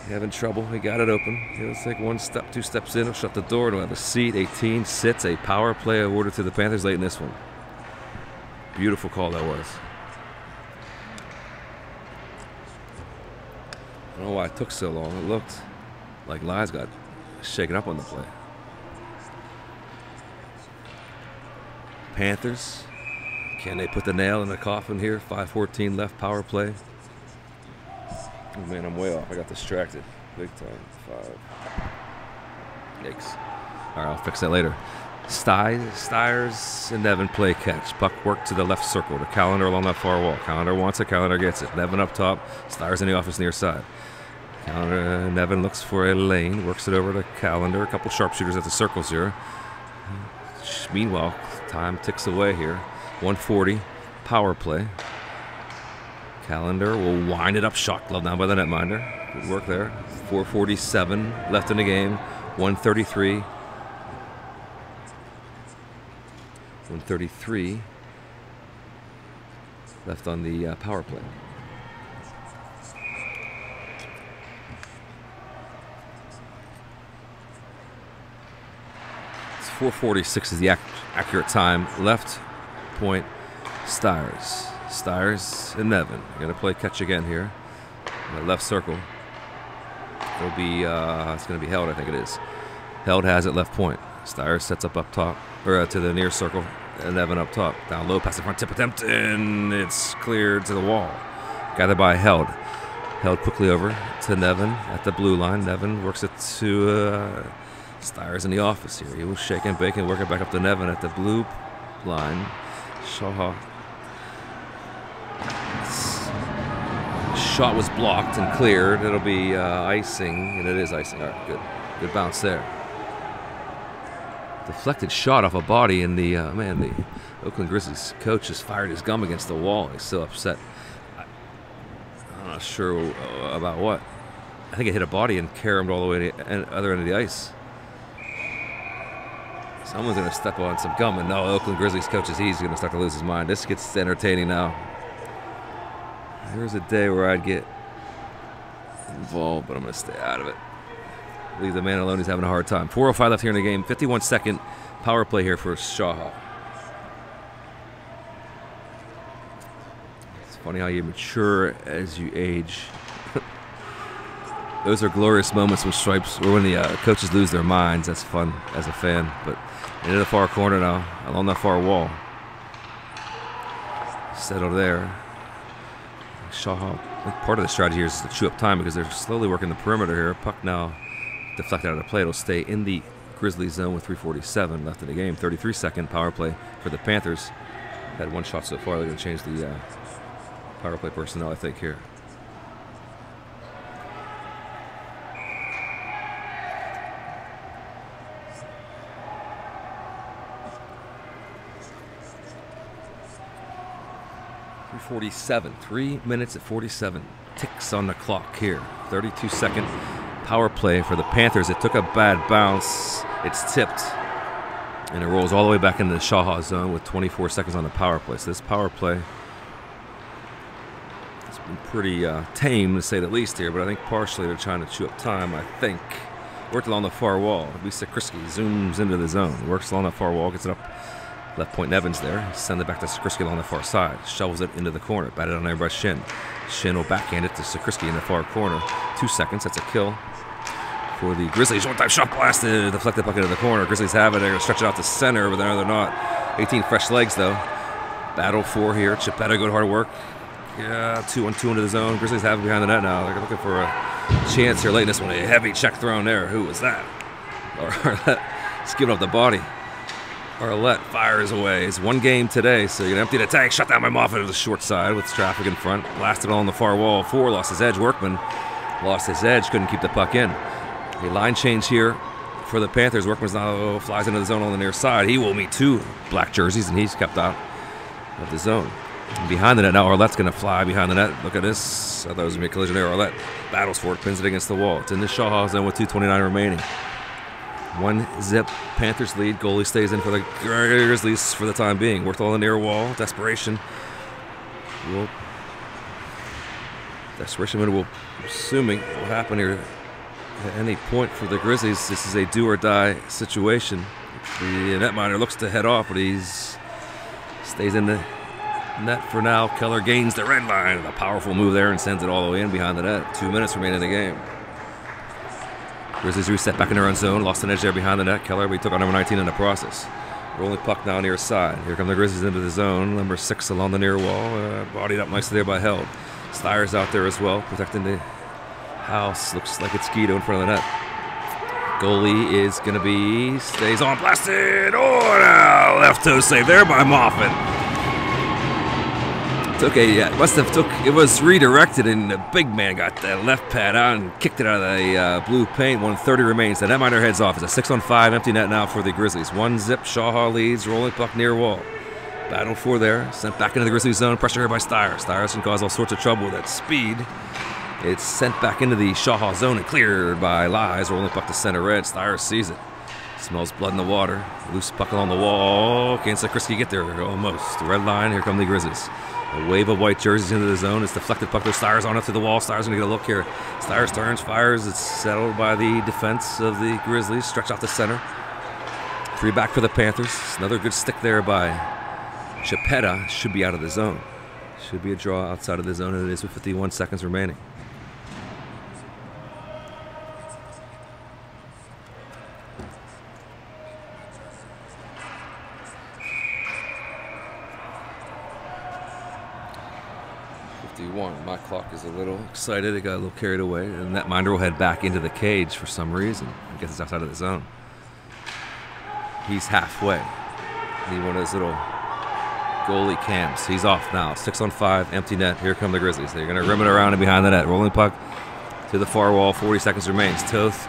Having trouble. He got it open. He'll take 1 step, 2 steps in. He'll shut the door. He'll have a seat. 18 sits. A power play awarded to the Panthers late in this one. Beautiful call that was. I don't know why it took so long. It looked like Lies got shaken up on the play. Panthers. Can they put the nail in the coffin here? 5:14 left, power play. Oh man, I'm way off. I got distracted. Big time. 5. Yikes. All right, I'll fix that later. Stiers and Nevin play catch. Puck work to the left circle. The Callender along that far wall. Callender wants it. Callender gets it. Nevin up top. Stiers in the office near side. Callender, Nevin looks for a lane. Works it over to Callender. A couple sharpshooters at the circles here. Meanwhile, time ticks away here. 140. Power play. Callender will wind it up. Shot glove down by the netminder. Good work there. 4:47 left in the game. 133. 133 left on the power play. It's 4:46 is the accurate time. Left point, Stiers. Stiers and Nevin. Going to play catch again here. In the left circle. It'll be, it's going to be Held, I think it is. Held has it left point. Stiers sets up top, or to the near circle, and Nevin up top. Down low, pass in front, tip attempt, and it's cleared to the wall. Gathered by Held. Held quickly over to Nevin at the blue line. Nevin works it to Stiers in the office here. He was shaking, baking, working back up to Nevin at the blue line. Shaha. Shot was blocked and cleared. It'll be icing, and it is icing. All right, good. Good bounce there. Deflected shot off a body, and the Oakland Grizzlies coach just fired his gum against the wall. He's still upset. I'm not sure about what. I think it hit a body and caromed all the way to the other end of the ice. Someone's going to step on some gum, and no, Oakland Grizzlies coach he's going to start to lose his mind. This gets entertaining now. There's a day where I'd get involved, but I'm going to stay out of it. Leave the man alone. He's having a hard time. 4:05 left here in the game. 51-second power play here for Shaha. It's funny how you mature as you age. Those are glorious moments when stripes or when the coaches lose their minds. That's fun as a fan. But into the far corner now, along that far wall. Settled there. Shaha, I think part of the strategy here is to chew up time because they're slowly working the perimeter here. Puck now deflected out of the play. It'll stay in the Grizzlies zone with 3:47 left in the game. 33-second power play for the Panthers. Had one shot so far. They're going to change the power play personnel, I think, here. .47, 3 minutes at 47 ticks on the clock here. 32-second power play for the Panthers. It took a bad bounce. It's tipped, and it rolls all the way back into the Shaha zone with 24 seconds on the power play. So this power play has been pretty tame, to say the least here, but I think partially they're trying to chew up time, I think. Worked along the far wall. Sakrisky zooms into the zone. Works along the far wall, gets it up. Left point Evans there. Send it back to Sakrisky along the far side. Shovels it into the corner. Batted on there by Shin. Shin will backhand it to Sakrisky in the far corner. 2 seconds. That's a kill for the Grizzlies. One-time shot blasted. Deflected puck into the corner. Grizzlies have it. They're going to stretch it out to center, but no, they're not. 18 fresh legs, though. Battle for here. Chipetta, good hard work. Yeah, 2-on-2 into the zone. Grizzlies have it behind the net now. They're looking for a chance here late in this one. A heavy check thrown there. Who was that? Arlette. Just giving up the body. Arlette fires away. It's one game today, so you're going to empty the tank. Shut down by Moffitt to the short side with traffic in front. Blasted along the far wall. 4 lost his edge. Workman lost his edge. Couldn't keep the puck in. A line change here for the Panthers. Workman's now flies into the zone on the near side. He will meet 2 black jerseys, and he's kept out of the zone. And behind the net now, Arlette's going to fly behind the net. Look at this. I thought it was going to be a collision there. Arlette battles for it, pins it against the wall. It's in the Shaha zone with 2:29 remaining. 1-zip Panthers lead. Goalie stays in for the Grizzlies for the time being. Worked on the near wall. Desperation. Desperation will, assuming, will happen here at any point for the Grizzlies. This is a do-or-die situation. The netminder looks to head off, but he's stays in the net for now. Keller gains the red line. A powerful move there and sends it all the way in behind the net. 2 minutes remaining in the game. Grizzlies reset back in their own zone. Lost an edge there behind the net. Keller, we took on number 19 in the process. Rolling puck now near side. Here come the Grizzlies into the zone. Number 6 along the near wall. Bodied up nicely there by Held. Stiers out there as well, protecting the house. Looks like it's Guido in front of the net. Goalie is going to be, stays on, blasted. Oh, no. Left toe save there by Moffitt. It was redirected, and the big man got that left pad out and kicked it out of the blue paint. 1:30 remains. The netminder heads off. It's a 6-on-5 empty net now for the Grizzlies. 1-zip. Shaha leads. Rolling puck near wall. Battle for there. Sent back into the Grizzlies zone. Pressure here by Stiers. Stiers can cause all sorts of trouble with that speed. It's sent back into the Shaha zone and cleared by Lies. Rolling puck to center red. Stiers sees it. Smells blood in the water. Loose puck along the wall. Can't Sakrisky get there? Almost. Red line. Here come the Grizzlies. A wave of white jerseys into the zone. It's deflected puck. There's Stiers on up to the wall. Stiers going to get a look here. Stiers turns, fires. It's settled by the defense of the Grizzlies. Stretch out the center. 3 back for the Panthers. Another good stick there by Chipetta. Should be out of the zone. Should be a draw outside of the zone, and it is with 51 seconds remaining. 2:31. My clock is a little excited. It got a little carried away. And netminder will head back into the cage for some reason. I guess it's outside of the zone. He's halfway. Need one of those little goalie cams. He's off now. 6-on-5, empty net. Here come the Grizzlies. They're going to rim it around and behind the net. Rolling puck to the far wall. 40 seconds remains. Toth.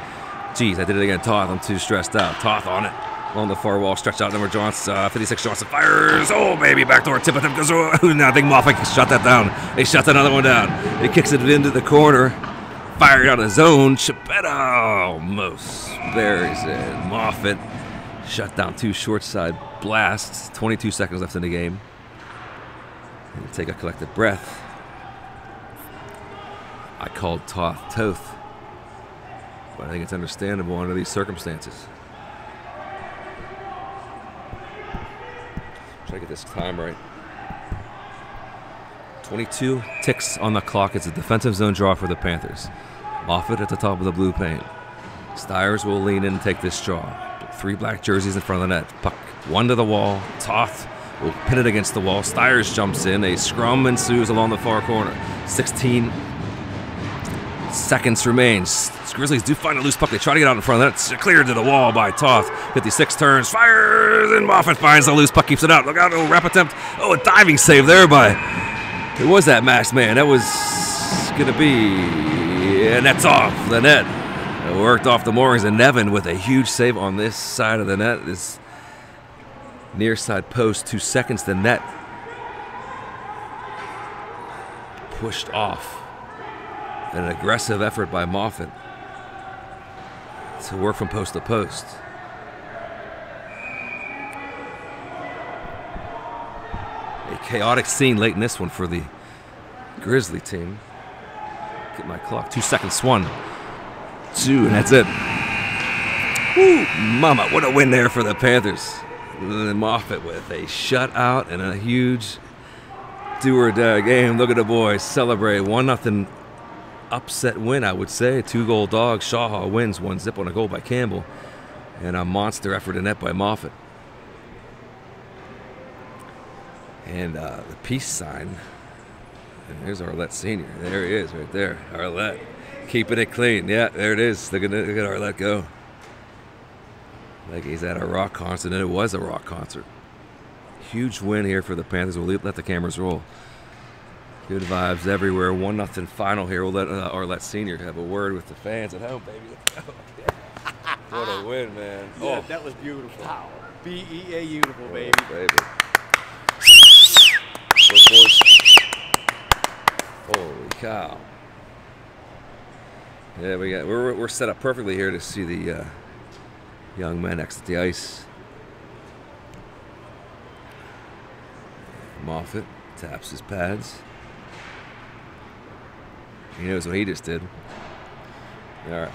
Geez, I did it again. Toth. I'm too stressed out. Toth on it. On the far wall. Stretch out number Johnson. 56 Johnson fires. Oh, baby. Backdoor tip. It goes. Oh, now I think Moffat shot that down. He shot another one down. He kicks it into the corner. Fired out of zone. Chipetta almost buries it. Moffat shut down 2 short side blasts. 22 seconds left in the game. And take a collective breath. I called Toth. But I think it's understandable under these circumstances. Try to get this time right. 22 ticks on the clock. It's a defensive zone draw for the Panthers. Moffat at the top of the blue paint. Stiers will lean in and take this draw. 3 black jerseys in front of the net. Puck 1 to the wall. Toth will pin it against the wall. Stiers jumps in. A scrum ensues along the far corner. 16 seconds remains. Grizzlies do find a loose puck. They try to get out in front of that. It's cleared to the wall by Toth. 56 turns, fires, and Moffat finds the loose puck, keeps it out. Look out, wrap attempt. Oh, a diving save there by, it was that masked man. That was going to be, and that's off the net. It worked off the moorings, and Nevin with a huge save on this side of the net. This near side post, 2 seconds, the net pushed off. An aggressive effort by Moffat to work from post to post. A chaotic scene late in this one for the Grizzly team. Get my clock. 2 seconds. 1, 2, and that's it. Woo, mama, what a win there for the Panthers. And Moffat with a shutout and a huge do-or-die game. Look at the boys celebrate. 1-0 upset win, I would say. 2-goal dog. Shaha wins 1-0 on a goal by Campbell. And a monster effort in net by Moffat. And the peace sign. And there's Arlette Sr. There he is right there. Arlette. Keeping it clean. Yeah, there it is. Look at Arlette go. Like he's at a rock concert, and it was a rock concert. Huge win here for the Panthers. We'll let the cameras roll. Good vibes everywhere. 1-0 final here. We'll let Arlette Sr. have a word with the fans at home, baby. What a win, man. Yeah, that was beautiful. Wow. B-E-A beautiful, baby. Baby. Boys. Holy cow. Yeah, we're set up perfectly here to see the young men next to the ice. Moffat taps his pads. He knows what he just did. All right.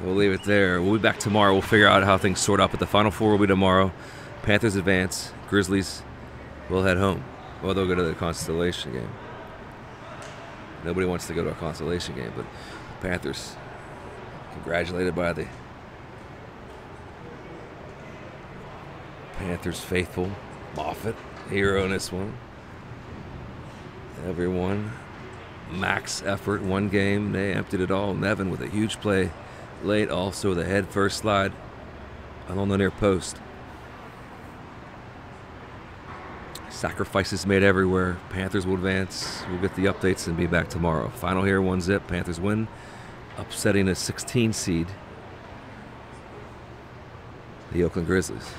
We'll leave it there. We'll be back tomorrow. We'll figure out how things sort out. But the Final Four will be tomorrow. Panthers advance. Grizzlies will head home. Well, they'll go to the consolation game. Nobody wants to go to a consolation game, but the Panthers congratulated by the Panthers faithful. Moffat, hero in this one. Everyone, max effort, 1 game. They emptied it all. Nevin with a huge play late, also the head first slide along the near post. Sacrifices made everywhere. Panthers will advance. We'll get the updates and be back tomorrow. Final here, 1-0. Panthers win, upsetting a 16 seed, the Oakland Grizzlies.